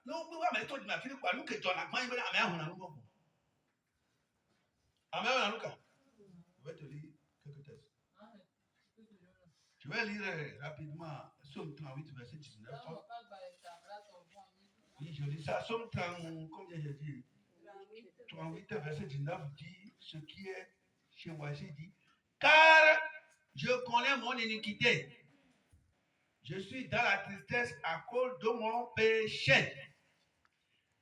Non, on va mettre toi, dis-moi la fille quoi. Nous, que tu as la main, il va la main, on a nous. Amen, on a nous. Je vais te lire quelques textes. Je vais lire rapidement Somme 38, verset 19. Oui, je lis ça. Somme 30, combien j'ai dit? 38, verset 19 dit ce qui est chez moi ici dit. Car je connais mon iniquité. Je suis dans la tristesse à cause de mon péché.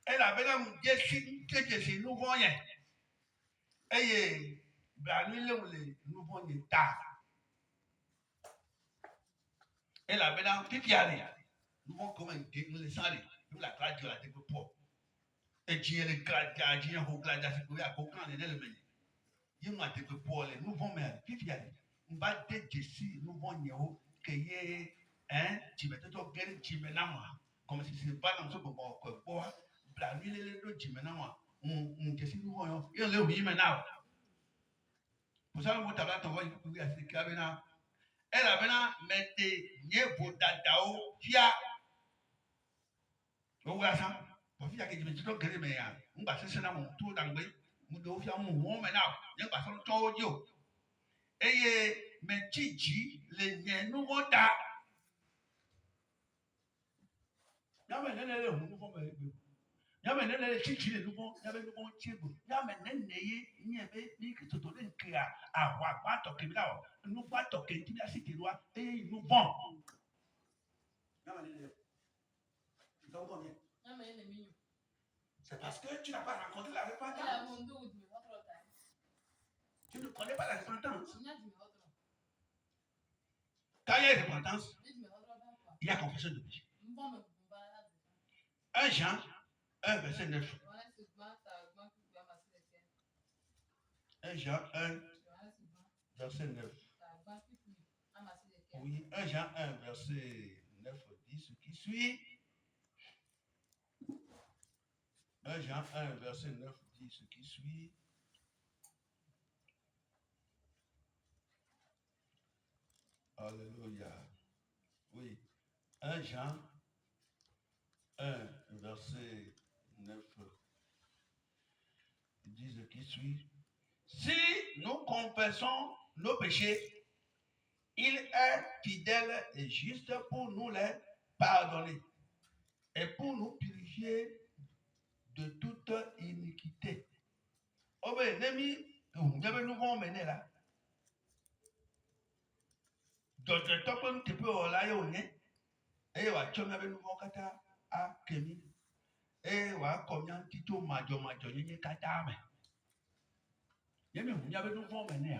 Elle avait là mon Dieu si nous voyons. Et la nuit nous voyons tard. Elle avait là qui allait. Nous voyons comment nous les aller. Nous la grâce de la tête pour. Et Dieu le grâce, Dieu le grâce, Dieu a compris en elle même. Dieu m'a dit que pour les nous voyons mais qui allait. On va te dire si nous voyons que hein, tu mets toi gagner tu mets là moi. Comme si c'est pas dans ce moment quoi. La nuit les deux tu maintenant on te dit nous voyons il le oui maintenant. Pour ça le tabac t'envoie il faut à ce qu'il avait là. Elle avait là mettez niebo dadao kia. On voit ça. Pour faire que je me dis donc que mais on va se na mon tout dans le mon do fia mon maintenant. Il va se to yo. Et mais chichi les nous monta. Yàmẹ̀ nẹ́nẹ́ lè hun fún mi gbé. Yàmẹ̀ nẹ́nẹ́ lè chichi lè lùbọ́n yàmẹ̀ lùbọ́n tí egbò. Yàmẹ̀ nẹ́nẹ́ yé ní ẹ̀bẹ̀ ní kìtòtò lè nkè à àwọn àgbà tọ̀kẹ̀ mi láwọ̀. Inú bá tọ̀kẹ̀ tí bí a sì tèrò wa ẹ̀ inú bọ̀n. Yàmẹ̀ nẹ́nẹ́ lè. Ìtọ́gbọ̀n mi. Yàmẹ̀ nẹ́nẹ́ mi yàn. C'est parce que tu n'as pas rencontré la repentance. Tu ne connais pas la repentance. Quand il y a repentance, il y a confession de péché. 1 Jean 1 verset 9. 1 Jean 1 verset 9. Oui, 1 Jean 1 verset 9 dit ce qui suit. 1 Jean 1 verset 9 dit ce qui suit. Alléluia. Oui. 1 Jean 1 verset 9 dit ce qui suit. Si nous confessons nos péchés, il est fidèle et juste pour nous les pardonner et pour nous purifier de toute iniquité. Oh ben, Nemi, vous avez nous emmener là. D'autres temps, comme tu peux aller au nez, et wa chom avec nous kata a kemi, et wa combien tito majo nye kata me. Yemi vous avez nous emmener.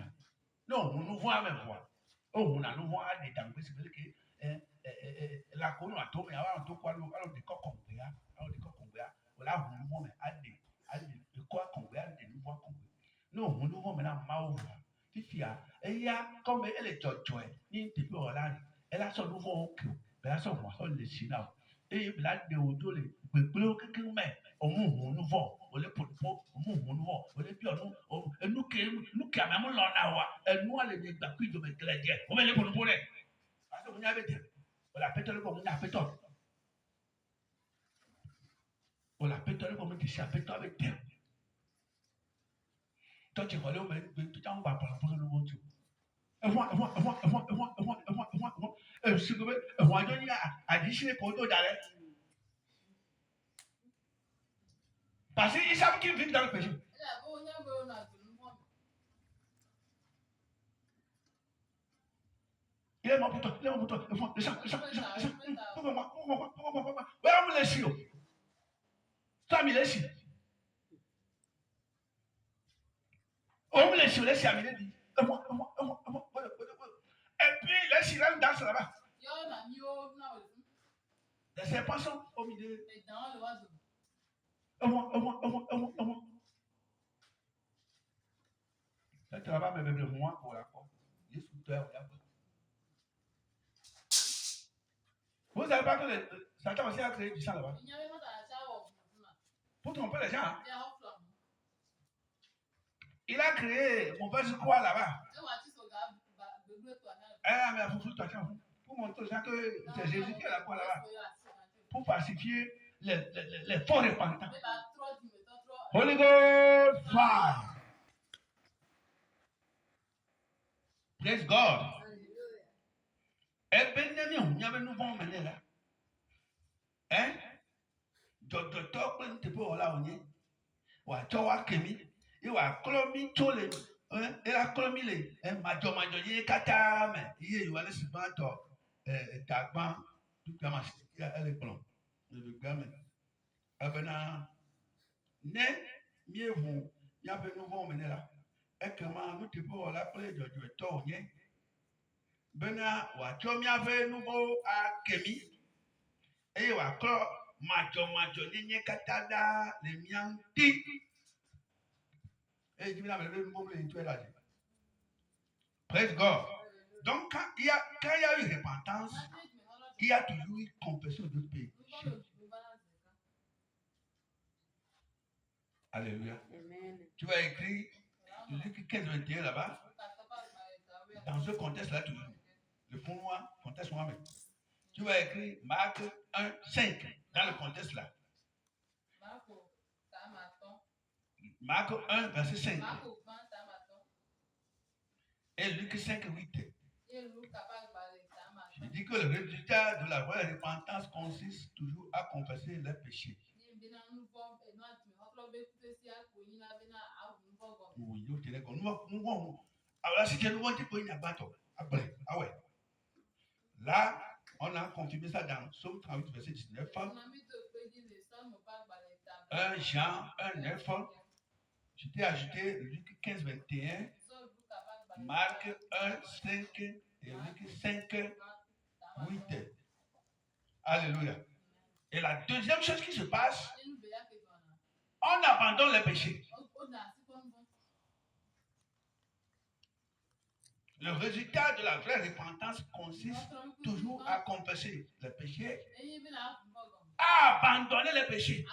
Non, nous voit même voir. Oh, on a nous voit des temps que c'est que la cono a tombé avant tout quoi alors des coques congrès, alors des coques congrès, voilà vous nous voit mais à des quoi congrès, des nous voit congrès. Non, nous voit maintenant maou. Fifia, et il y a comme elle est joie, ni te peut là, elle a son nouveau cul, elle a son moisson de china. Et il a des autos les blocs qui met au monde nouveau, au le pot, au monde nouveau, au le pion, nous qui avons l'on et nous allons les bacuits de mettre les dieux, on met les pour nous. Parce que vous n'avez pas, on l'a pété comme on a pété. On l'a pété comme on a pété avec terre. Toi, tu vas aller tout le temps, on va parler pour le monde. Parce qu'ils savent qu'ils vivent dans le péché. Il est mort pour toi, il est mort pour toi. On me laisse. Toi, me laisse. On me laisse à midi. Et puis, les sirènes dansent là-bas. Les serpents sont au milieu. Ça travaille même le moins pour la porte. Vous savez pas que Satan aussi a créé du sang là-bas. Pour tromper les gens. Hein? Il a créé mon père, je crois, là-bas. Ah, mais pour montrer aux gens que c'est Jésus qui est là-bas, là-bas. Pour pacifier les faux repentants. Holy Ghost fire. Praise God. Et bien, nous avons nous emmener là. Hein? Docteur, quand tu peux là, on est. Ou à toi, Kémy. Et ou à Colombie, tous les. Et la Colombie, les. Majo, il y a Kata, mais il y a les bantos. Tagban, tout la masse. Elle est blonde. Le gamin. Eh bien, né, mieux vous. Il y a nous emmener là. Et comment nous tu peux là, pour les docteurs, on est. Bena wa chomi ave nouveau à Kémy et wa kro majo nye katada le mianti et tu m'as levé le mot tu es là. Praise God. Donc quand il y a eu repentance, il y a toujours eu confession de péché. Alléluia. Tu vas écrire Luc 15, 21 là-bas. Dans ce contexte-là, toujours. Le fond noir, contexte noir même. Tu vas écrire Marc 1, 5 dans le contexte-là. Marc 1, verset 5. Et Luc 5, 8. Je dis que le résultat de la vraie repentance consiste toujours à confesser les péchés. Là, on a confirmé ça dans Psaume 38, verset 19. 1 Jean 1, 9. Je t'ai ajouté Luc 15, 21. Marc 1, 5 et Luc 5, 8. Alléluia. Et la deuxième chose qui se passe, on abandonne les péchés. Le résultat de la vraie repentance consiste toujours à confesser les péchés, à abandonner les péchés.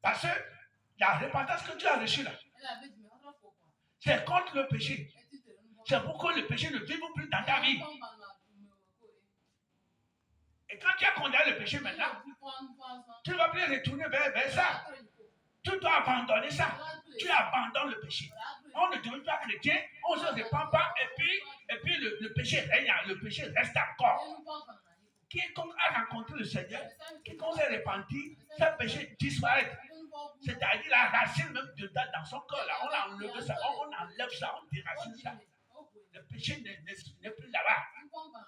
Parce que la repentance que tu as reçue là, c'est contre le péché. C'est pour que le péché ne vive plus dans ta vie. Et quand tu as condamné le péché maintenant, tu ne vas plus retourner vers ça. Tu dois abandonner ça. Tu abandonnes le péché. On ne devient pas chrétien, on ne se répand pas, et puis le péché règne, le péché reste encore. Quiconque a rencontré le Seigneur, quiconque s'est repenti, ce péché disparaît. C'est-à-dire la racine même dans son cœur, là, on enlève ça, on déracine ça. Le péché n'est plus là-bas.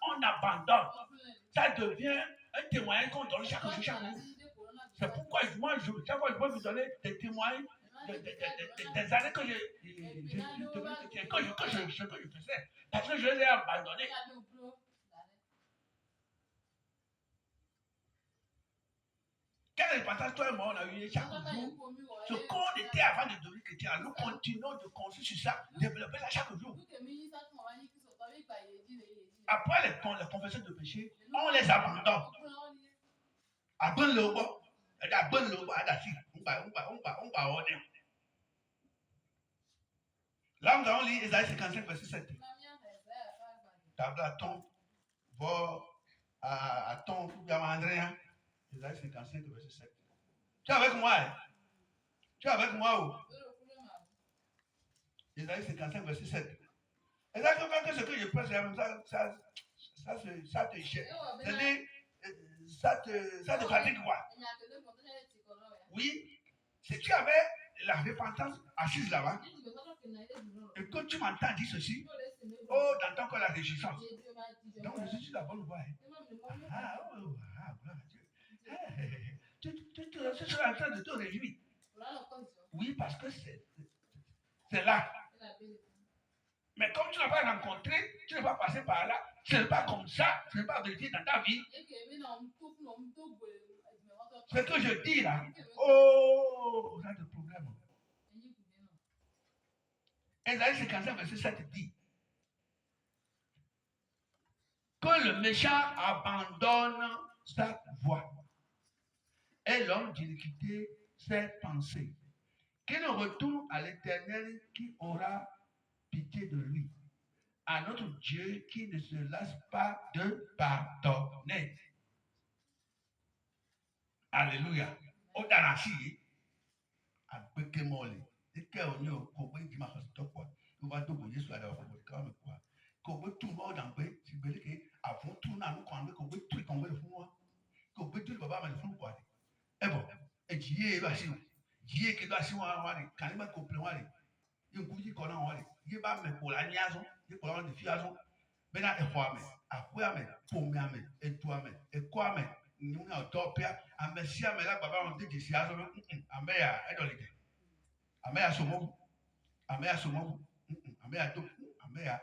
On abandonne. Ça devient un témoignage qu'on donne chaque jour. C'est pourquoi moi, chaque fois, je peux vous donner des témoignages des années que je faisais. Parce que je les ai abandonnés. Quelle repentance toi et moi on a eu chaque jour? Ce qu'on était avant de devenir chrétien, nous continuons de construire sur ça, développer ça chaque jour. Après les confessions de péché, on les abandonne. Là, nous allons lire Isaïe 55, verset 7. Table à ton, à ton, Andréa. Isaïe 55, verset 7. Tu es avec moi? Hein? Tu es avec moi où? Isaïe 55, verset 7. Et ça fait que ce que je pense, ça te gêne. Ça te fatigue quoi? Oui. Si tu avais la repentance assise là-bas, et que tu m'entends dire ceci, oh, dans ton cœur la réjouissance. Donc, je suis sur la bonne voie. Gloire à Dieu. Tu seras en train de te réjouir. Oui, parce que c'est là. Mais comme tu n'as pas rencontré, tu n'es pas passé par là, ce n'est pas comme ça, ce n'est pas vérité dans ta vie. Ce que je dis là, oh, on a des problèmes. Isaïe 55, verset 7 dit que le méchant abandonne sa voie et l'homme d'iniquité ses pensées, qu'il retourne à l'Éternel qui aura pitié de lui, à notre Dieu qui ne se lasse pas de pardonner. Alléluia. Odanasi, abekemole, ekeonyo kobe di mahasto kwa. Uba dogo Yesu ada kwa kwa kwa. Kobe tu mo dambe, sibeleke avon tu na no kwa kobe tu konwe fun kobe tu baba ma fun kwa. Ebo, ejiye ba si. Jiye ke ba si wa ni, kan ma ko plan wa ni. Yekuji ko na wa ni. Ye ba me ko la ni azo, ye ko la ni fi azo. Bena e kwa me, akwa me, pomi ame, etu ame, ekwa me. Nous avons un messie à la baba on dit que c'est azo ameya edolite ameya somo ameya to ameya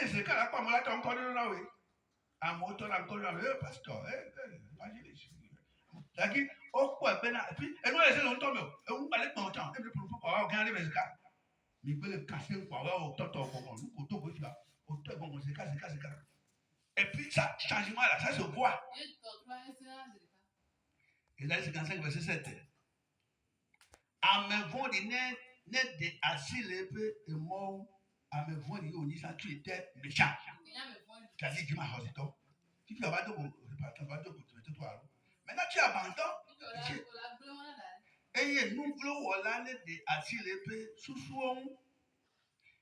c'est quand la pas moi là ton corps là oui à moto là encore là pasteur évangéliste c'est-à-dire au quoi bena et puis et nous laisser longtemps mais on va les longtemps et puis pour quoi on gagne les cas mais peut le casser quoi au toto bon nous koto go là au to bon c'est casse et puis ça changement là ça se voit. Isaïe 55, verset 7. Amevon de net de assis les peu et mort. Amevon de on dit ça tu étais méchant. C'est-à-dire tu m'as rasé toi. Si tu as pas de toi. Maintenant tu abandonnes. Et nous voulons aller de assis les peu sous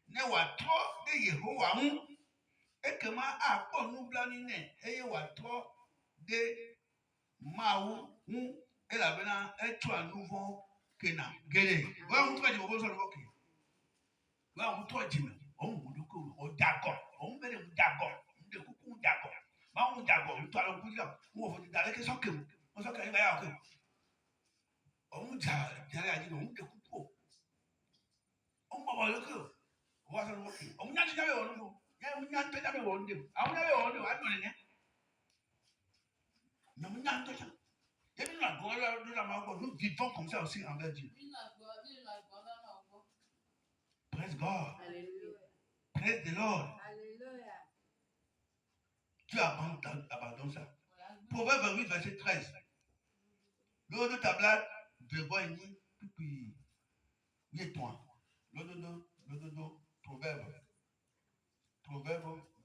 ne wa trɔ de Yehowa ŋu ekema akpɔ nublanui nɛ eye wòatrɔ de Mawu ŋu elabena etsɔa nu vɔ kena geɖe. Wɔn ŋu trɔ dzime wòle sɔrɔ ke. Wɔn ŋu trɔ dzime wɔn ŋu ɖoko wòdagɔ wɔn bɛ de ŋu dagɔ ŋu de kuku ŋu dagɔ wɔn ŋu dagɔ ŋu tɔ alɔ ŋu kudzɔ ŋu wɔ fɔ da leke sɔke mu ŋu sɔke anyi ba ya o ke. Wɔn dza ɖe adi ŋu de kuku o. Wɔn bɔbɔ leke o. Wɔn sɔrɔ wɔ ke. Wɔn nya ti nya bɛ wɔ nu o. Nya ntɔ nya bɛ wɔ nu de o. Àwọn nya bɛ wɔ nu de o. Anɔ ne nya. Mais nous vivons comme ça aussi envers Dieu. Praise God. Praise the Lord. Tu abandonnes ça. Proverbe 28, verset 13. L'eau de ta blague, je vois une puis 8 points. L'eau de Proverbe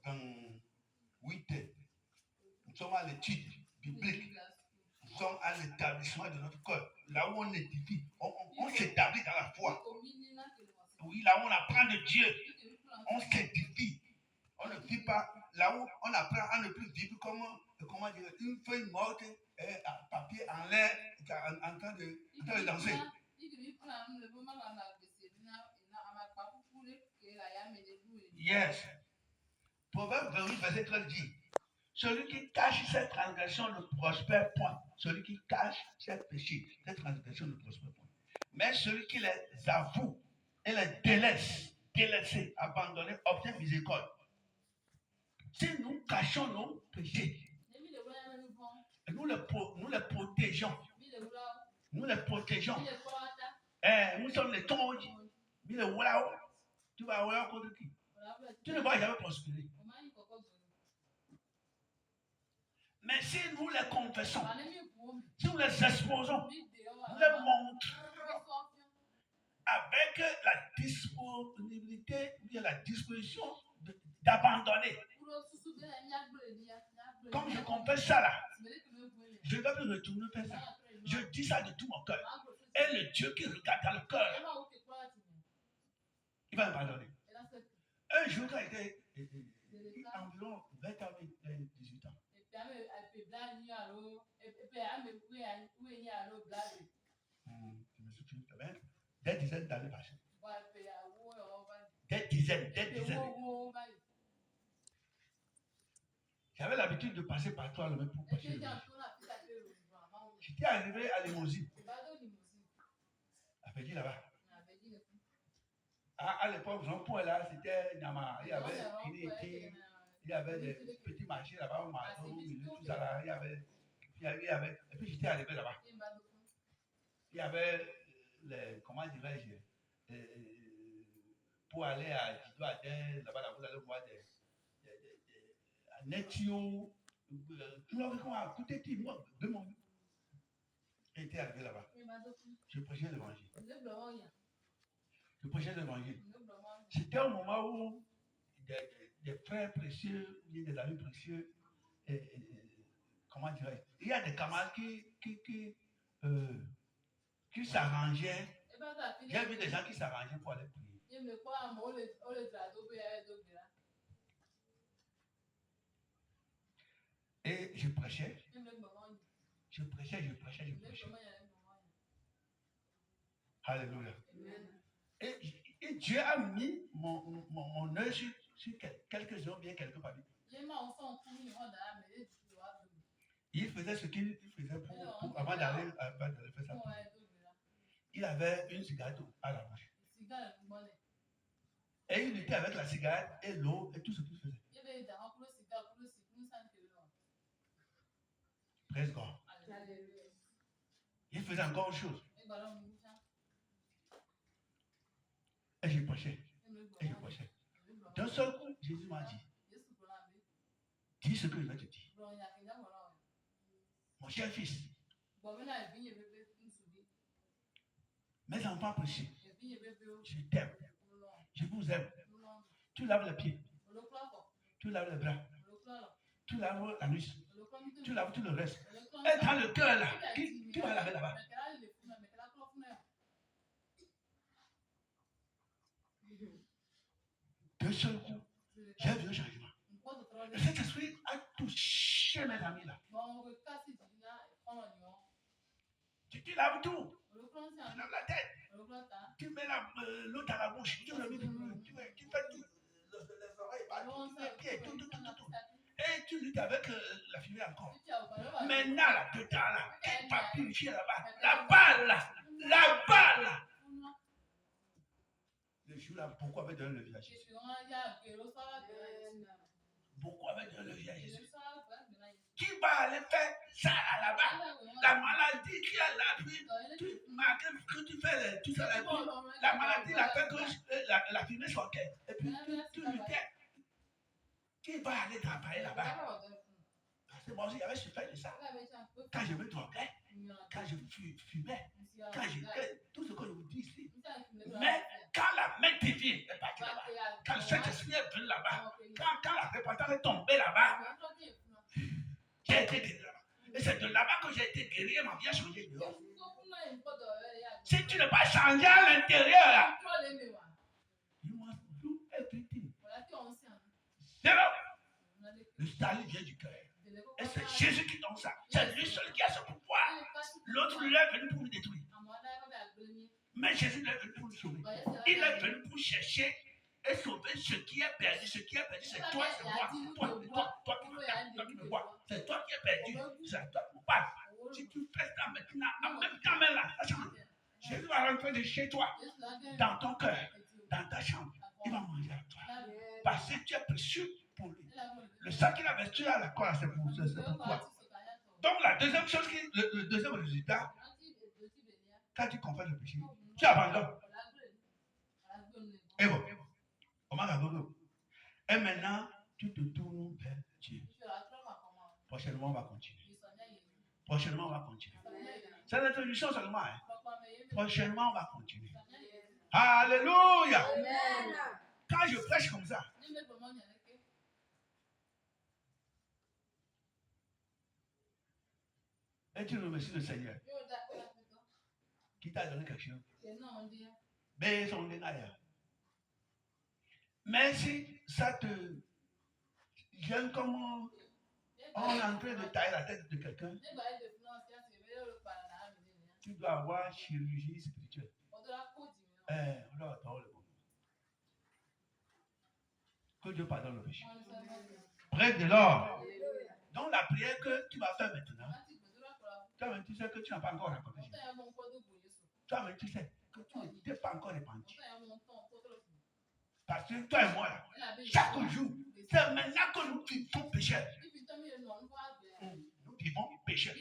28. Nous sommes à l'étude biblique. Nous sommes à l'établissement de notre corps. Là où on édifie, on s'établit dans la foi. Oui, là où on apprend de Dieu, on s'édifie. On ne vit pas là où on apprend à ne plus vivre comme dire, une feuille morte, un papier en l'air, en train de danser. Yes. Proverbe 28, verset 13 dit. Celui qui cache ses transgressions ne prospère point. Celui qui cache ses péchés, ses transgressions ne prospère point. Mais celui qui les avoue et les délaissé, abandonné, obtient miséricorde. Si nous cachons nos péchés, nous les protégeons. Nous les protégeons. Nous sommes les tongs. Tu vas voir contre qui? Tu ne vas jamais prospérer. Mais si nous les confessons, si nous les exposons, nous les montrons avec la disponibilité, la disposition d'abandonner. Comme je confesse ça là, je ne vais plus retourner faire ça. Je dis ça de tout mon cœur. Et le Dieu qui regarde dans le cœur, il va me pardonner. Un jour, quand il était environ 20 ans, 18 ans. Je me souviens très bien. Des dizaines d'années passées. Des dizaines. J'avais l'habitude de passer par toi le pour passer. J'étais arrivé à Limousine. À Pédi là-bas. À l'époque, Jean-Paul là, c'était Nyama. Il y avait des petits marchés là-bas au marteau, tout ça là. Et puis j'étais arrivé là-bas. Il y avait comment dirais-je, pour aller à Dido là-bas, vous allez voir des Netio, tout le monde a coûté moi, demande. J'étais arrivé là-bas. Je prêchais l'évangile. C'était un moment où des frères précieux, des amis précieux, comment dirais-je, il y a des camarades qui s'arrangeaient. J'ai vu des gens qui s'arrangeaient pour aller prier. Et je prêchais. Alléluia. Et Dieu a mis mon œil sur quelques-uns, bien quelques familles. Il faisait ce qu'il faisait pour avant d'aller faire sa prière. Il avait une cigarette à la bouche. Et il était avec la cigarette et l'eau et tout ce qu'il faisait. Praise God. Il faisait encore autre chose. Et je prêchais. D'un seul coup, Jésus m'a dit, dis ce que je vais te dire. Mon cher fils, Mes enfants précieux, je t'aime. Je vous aime. Tu laves les pieds. Tu laves les bras. Tu laves la nuit. Tu laves tout le reste. Et dans le cœur là, qui va laver là-bas? D'un seul coup, j'ai vu un changement. Le Saint-Esprit a touché mes amis là. Tu laves tout. Tu laves la tête. Tu mets l'eau dans la bouche. Tu fais tout. Les oreilles, partout, les pieds, tout. Et tu luttes avec la fumée encore. Maintenant, là, dedans, là, tu vas purifier là-bas. Là-bas, là. Le jour là, pourquoi avait donné le levier à Jésus? Pourquoi avait donné le levier à Jésus? Qui va aller faire ça là-bas? La maladie qui a là, malgré que tu fais tout ça là, la maladie a fait que la fumée sortait. Et puis tu luttais. Qui va aller travailler là-bas? Parce que moi aussi, j'avais souffert de ça. Quand je me droguais, quand je fumais, quand tout ce que je vous dis ici. Mais quand la main divine est partie là-bas, quand le Saint-Esprit est venu là-bas, quand la repentance est tombée là-bas, j'ai été guéri là-bas. Et c'est de là-bas que j'ai été guéri et ma vie a changé dehors. Si tu n'es pas changé à l'intérieur, là, you must do everything. Zéro. Le salut vient du cœur. Et c'est Jésus qui donne ça. C'est lui seul qui a ce pouvoir. L'autre, lui est venu pour nous détruire. Mais Jésus est venu pour nous sauver. Il est venu pour chercher et sauver ce qui est perdu. Ce qui est perdu, c'est toi, c'est moi. Toi qui me vois. C'est toi qui es perdu. C'est toi qui me parles. Si tu fais ça maintenant, en même temps, là, ça change. Jésus va rentrer de chez toi, dans ton cœur, dans ta chambre. Il va manger avec toi. Parce que tu es précieux pour lui. Le sang qu'il a versé à la croix, c'est pour toi. Donc, la deuxième chose, le deuxième résultat, quand tu confesses le péché, tu abandonnes. Et bon, et maintenant, tu te tournes vers Dieu. Prochainement, on va continuer. C'est l'introduction seulement. Hein? Prochainement, on va continuer. Alléluia. Amen. Quand je prêche comme ça, et tu remercies le Seigneur qui t'a donné quelque chose. Mais si ça te gêne comme on est en train de tailler la tête de quelqu'un, tu dois avoir chirurgie spirituelle. Que Dieu pardonne le péché. Près de l'or. Donc la prière que tu vas faire maintenant, toi-même tu sais que tu n'as pas encore raconté. Toi-même tu sais que tu n'es pas encore répandu. Parce que toi et moi, là, chaque jour, c'est maintenant que nous vivons pécheurs. Nous vivons pécheurs.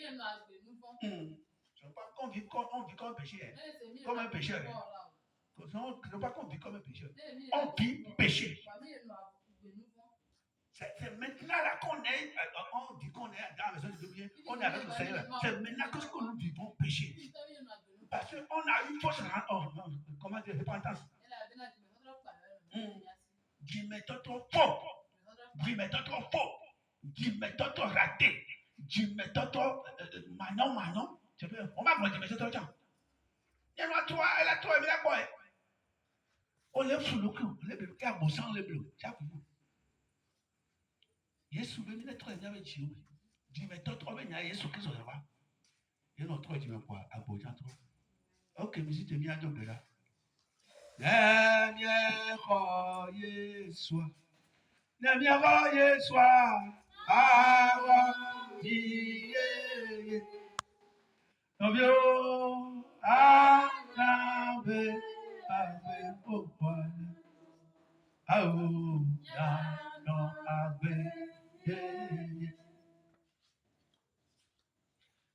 Je ne veux pas qu'on vive comme un pécheur. Comme un pécheur. Je ne veux pas qu'on vive comme un pécheur. On vit péché. C'est maintenant là qu'on est, on dit qu'on est dans la maison de Dieu, on est avec le Seigneur. C'est maintenant que nous vivons péché. Parce qu'on a une fausse repentance. Du méthode trop faux. Du méthode trop faux. Du méthode trop raté. Du méthode trop manon. On va voir du méthode trop temps. Il y a toi, elle a toi, elle a quoi? On lève sous le cou. Les bébés qui a mon sang, les bleus. Yesu bɛ ne tɔrɔ nyɛ bɛ tsi o di mɛ tɔtɔ bɛ nya Yesu kristu yɛ wa yɛ nɔ tɔrɔ tsi mɛ kɔ abɔdza tɔrɔ ok misi tɛ mi adzɔ gbe la nɛmiɛ xɔ Yesua nɛmiɛ xɔ Yesua awɔ mi yeye nɔviwo anabe abe kpɔkpɔ awo yanɔ abe.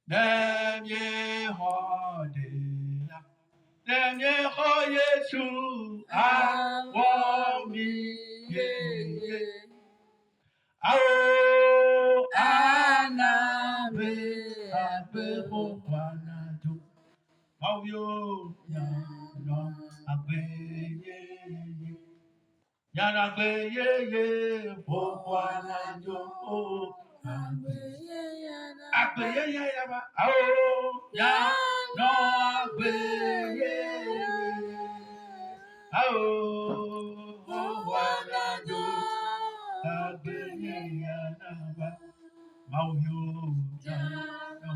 Nemye hodela, nemye ho Yesu, awomi ye, anabe abe ho wanadu, Mawio, Yana, Agbeye, Yana Agbeye, Bwana Jo, Agbeye, Yaba, Ao, Yana Agbeye, Ao, Bwana Jo, Agbeye, Yana, Mawio, Yana.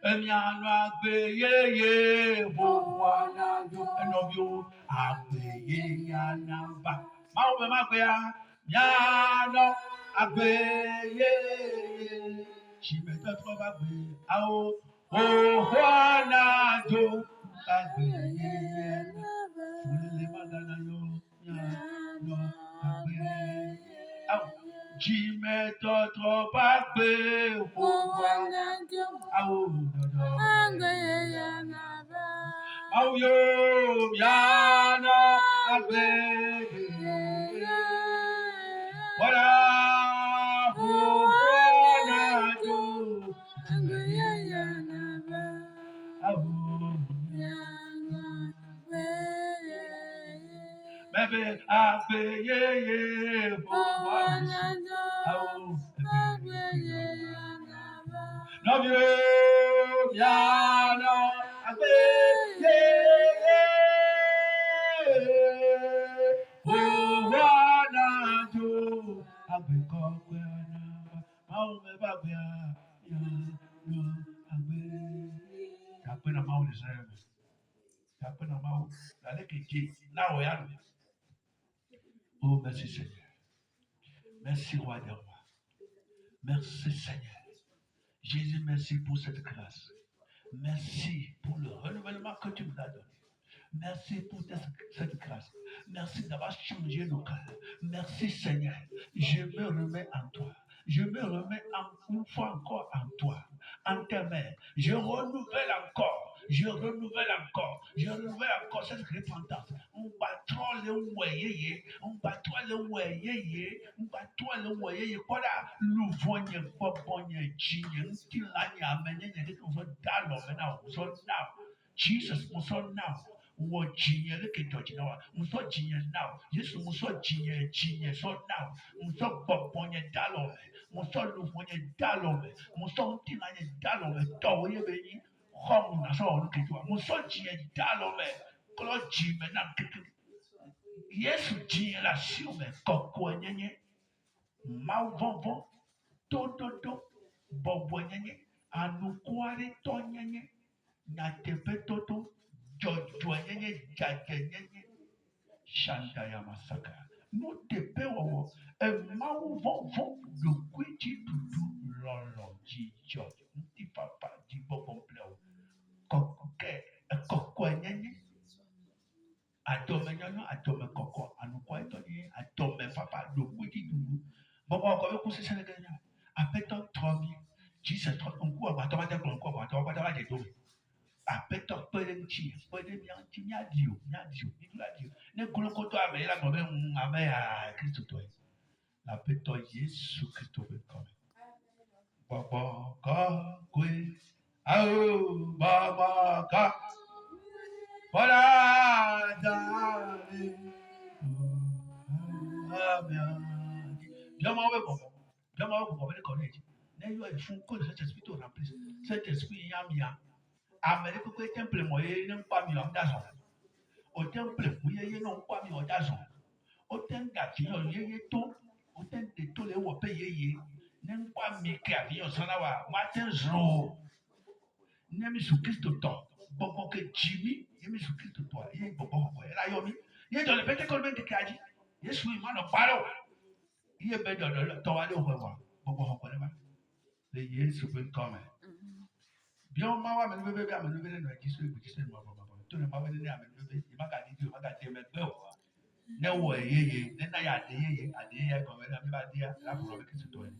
Emiano agbeye Bwana jo enobio agbeye yanamba. Mau be magbea miano agbeye. Chimeta tro bagbe ao o Bwana jo agbeye yanamba. Fulele magana yo miano agbeye. Ao Chimeta tro bagbe o Bwana jo Au yo yana agbeye wala Bwana jo agbeye yana au yana bebe agbeye Bwana jo au agbeye yana Nobio yana agbeye Bwana jo agbekọ̀pẹ́ anaba máa ń bá gbé yana agbeye. Tapé na máa ń lè tapé na máa ń lálẹ́ kéje láwọ̀ yá lò. Oh merci Seigneur, merci roi des rois, merci Seigneur. Jésus, merci pour cette grâce. Merci pour le renouvellement que tu nous as donné. Merci pour cette grâce. Merci d'avoir changé nos cœurs. Merci Seigneur. Je me remets en toi. Je me remets une fois encore en toi, en tes mains. Je renouvelle encore. Je renouvelle encore cette repentance. On battra le ouayé, on battra le ouayé, on battra le ouayé. Voilà, nous voyons pas bon yé, qui l'a y amené, il y a des choses d'alors, so now, Jesus, so now. Wo jinye leke judge now. Muso jinye now. Yesu muso jinye so now. Muso bobonye dalome. Muso luvonye dalome. Muso untinanye dalome. Towe beni. Homu na so oluke jwa. Muso jinye dalome. Kolo jinye na keke. Yesu jinye la siume. Koko nyenye. Mau vonvon. Tototo. Bobo nyenye. Anukware to nyenye. Nyatepe toto. Jojo nyenye jaje nyenye shanda ya masaka no tepe wo e mawu vonvon le kwiti dudu lolo jijo nti papa di bo kompleo kokoke kokko nyenye atome nyanyo atome kokko anukwa itoni atome papa le kwiti dudu bobo ko be kusi seneganya apeto tromi Jesus trop onku abatoma te konko abatoma te do apeto perenchi pede mianti miadio niladio ne kolokoto ame la gobe ame ya Kristo to la peto Yesu Kristo be come baba ka kwe au baba ka para dale amen bien mawe bobo be college ne yo e fun ko cet esprit to remplir cet esprit yamia Amérique ko temple mo ye ne nkwa mi o dazo o temple mo ye no nkwa mi o dazo o tem ga ti o ye to o tem de to le wo pe ye ne nkwa mi ke abi o sana wa ma ten zro ne mi su Kristo to gbogbo ke jimi ye mi su Kristo to ye gbogbo ko era yo mi ye do le pete ko be de kaji Yesu ma no paro ye be do to wa le ho wa gbogbo ko le ba le Yesu be come bien ma wa me bebe bi ame bebe no jisu ma baba to ne ma bebe ne ame bebe e ma ka di o ma ka te me gbe o ne wo yeye ne na ya de ye ko me na me ba dia la pro be kisu to ni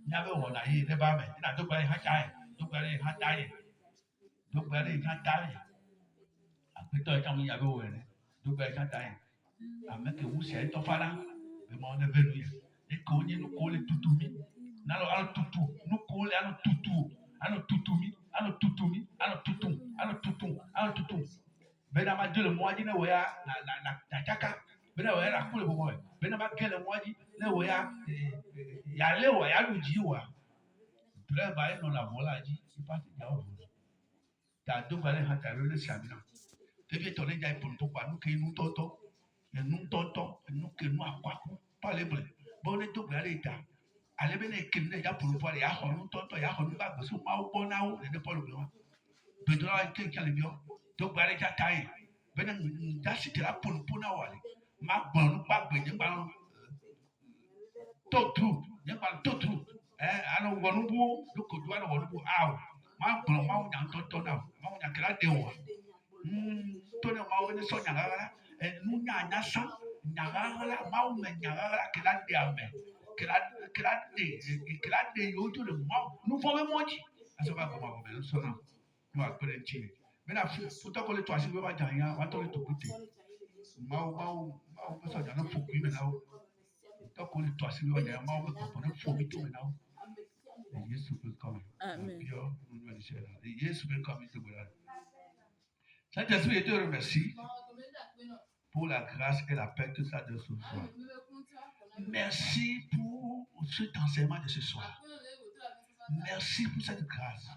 nya be wo na ye ne ba me na to gba ha cha to gba re ha ta ye to gba re ha ta ye a pe to ta mu ya be wo ne to gba ha ta ye a me ke wu se to fara be mo ne be nu ye e ko ni nu ko le tutu mi na lo alo tutu nu ko le alo tutu mi alo tutu moi dit la chaka. Bena wa la kule boy. Bena ba kele moi dit le wa ya le wa ya lu ji wa. Très ba non la vola dit il passe ya o. Ta do ba le ha ta le samina. Tebe to le ja pour quoi nous que nous toto. Nous toto, nous que nous akwa pas les blé. Bon le to ba le ta. Ale bene que ne ja pour ya ho toto ya ho ba go so ma o bona o le Paul blé. Pedro a été qui a le bio. To ba le ja tai. Bena ja sitira pour na wale. Ma bon ba gbe ni ba to true ni ba to true ano wonu bu do ko do ano wonu bu aw ma bon ma o nya to na ma o nya kra de wo to ne ma o ne so nya ga nu nya sa nya ga ma o me nya ga kra de ame kra de yo to le ma nu fo be mo ji aso ba ko ma ko be so na no a pere chi me na fu to ko le to asi be ba jan ya wa to le to bute ma o so nya no fu ku me na o donc on est toi si on est mort on a fourmi tout maintenant et Jésus peut comme amen et Jésus peut comme il voilà Saint-Esprit je te remercie pour la grâce et la paix que ça donne ce soir. Merci pour cet enseignement de ce soir. Merci pour cette grâce.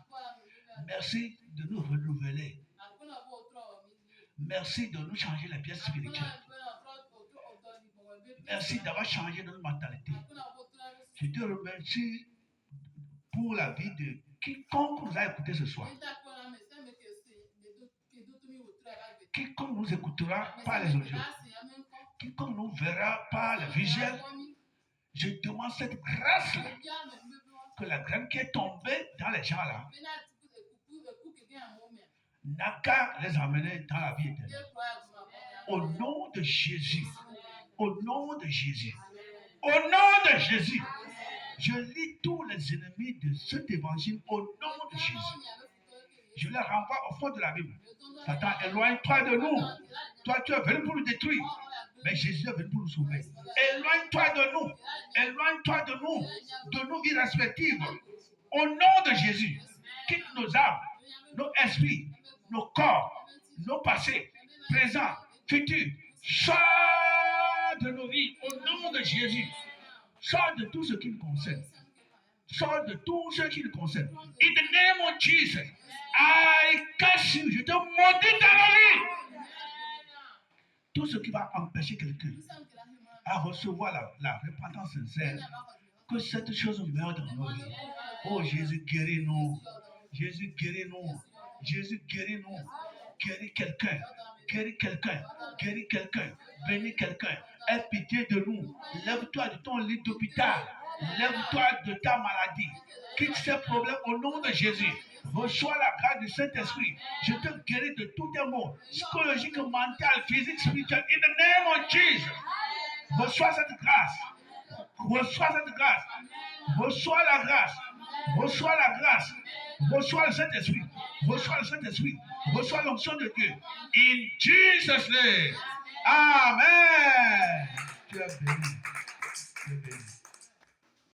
Merci de nous renouveler. Merci de nous changer la pièce spirituelle. Merci d'avoir changé notre mentalité. Je te remercie pour la vie de quiconque nous a écouté ce soir. Quiconque nous écoutera par les audios. Quiconque nous verra par le visuel. Je demande cette grâce-là. Que la graine qui est tombée dans les gens là n'a qu'à les amener dans la vie éternelle. Au nom de Jésus. Au nom de Jésus. Au nom de Jésus. Je lis tous les ennemis de cet évangile au nom de Jésus. Je les renvoie au fond de la Bible. Satan, éloigne-toi de nous. Toi, tu es venu pour nous détruire. Mais Jésus est venu pour nous sauver. Éloigne-toi de nous. Éloigne-toi de nous vies respectives. Au nom de Jésus. Quitte nos âmes, nos esprits, nos corps, nos passés, présents, futurs. Sors de nos vies au nom de Jésus. Sors de tout ce qui nous concerne. Sors de tout ce qui nous concerne. In the name of Jesus, I curse you. Je te maudis dans la vie. Tout ce qui va empêcher quelqu'un à recevoir la repentance sincère, que cette chose meure dans nos vies. Oh Jésus, guéris-nous. Jésus, guéris-nous. Jésus, guéris-nous. Guéris quelqu'un. Guéris quelqu'un. Guéris quelqu'un. Bénis quelqu'un. Aie pitié de nous. Lève-toi de ton lit d'hôpital. Lève-toi de ta maladie. Quitte ces problèmes au nom de Jésus. Reçois la grâce du Saint-Esprit. Je te guéris de tous tes maux, psychologiques, mental, physique, spirituel. In the name of Jesus. Reçois cette grâce. Reçois cette grâce. Reçois la grâce. Reçois la grâce. Reçois le Saint-Esprit. Reçois le Saint-Esprit. Reçois l'onction de Dieu. In Jesus' name. Amen. Tu es béni. Tu es béni.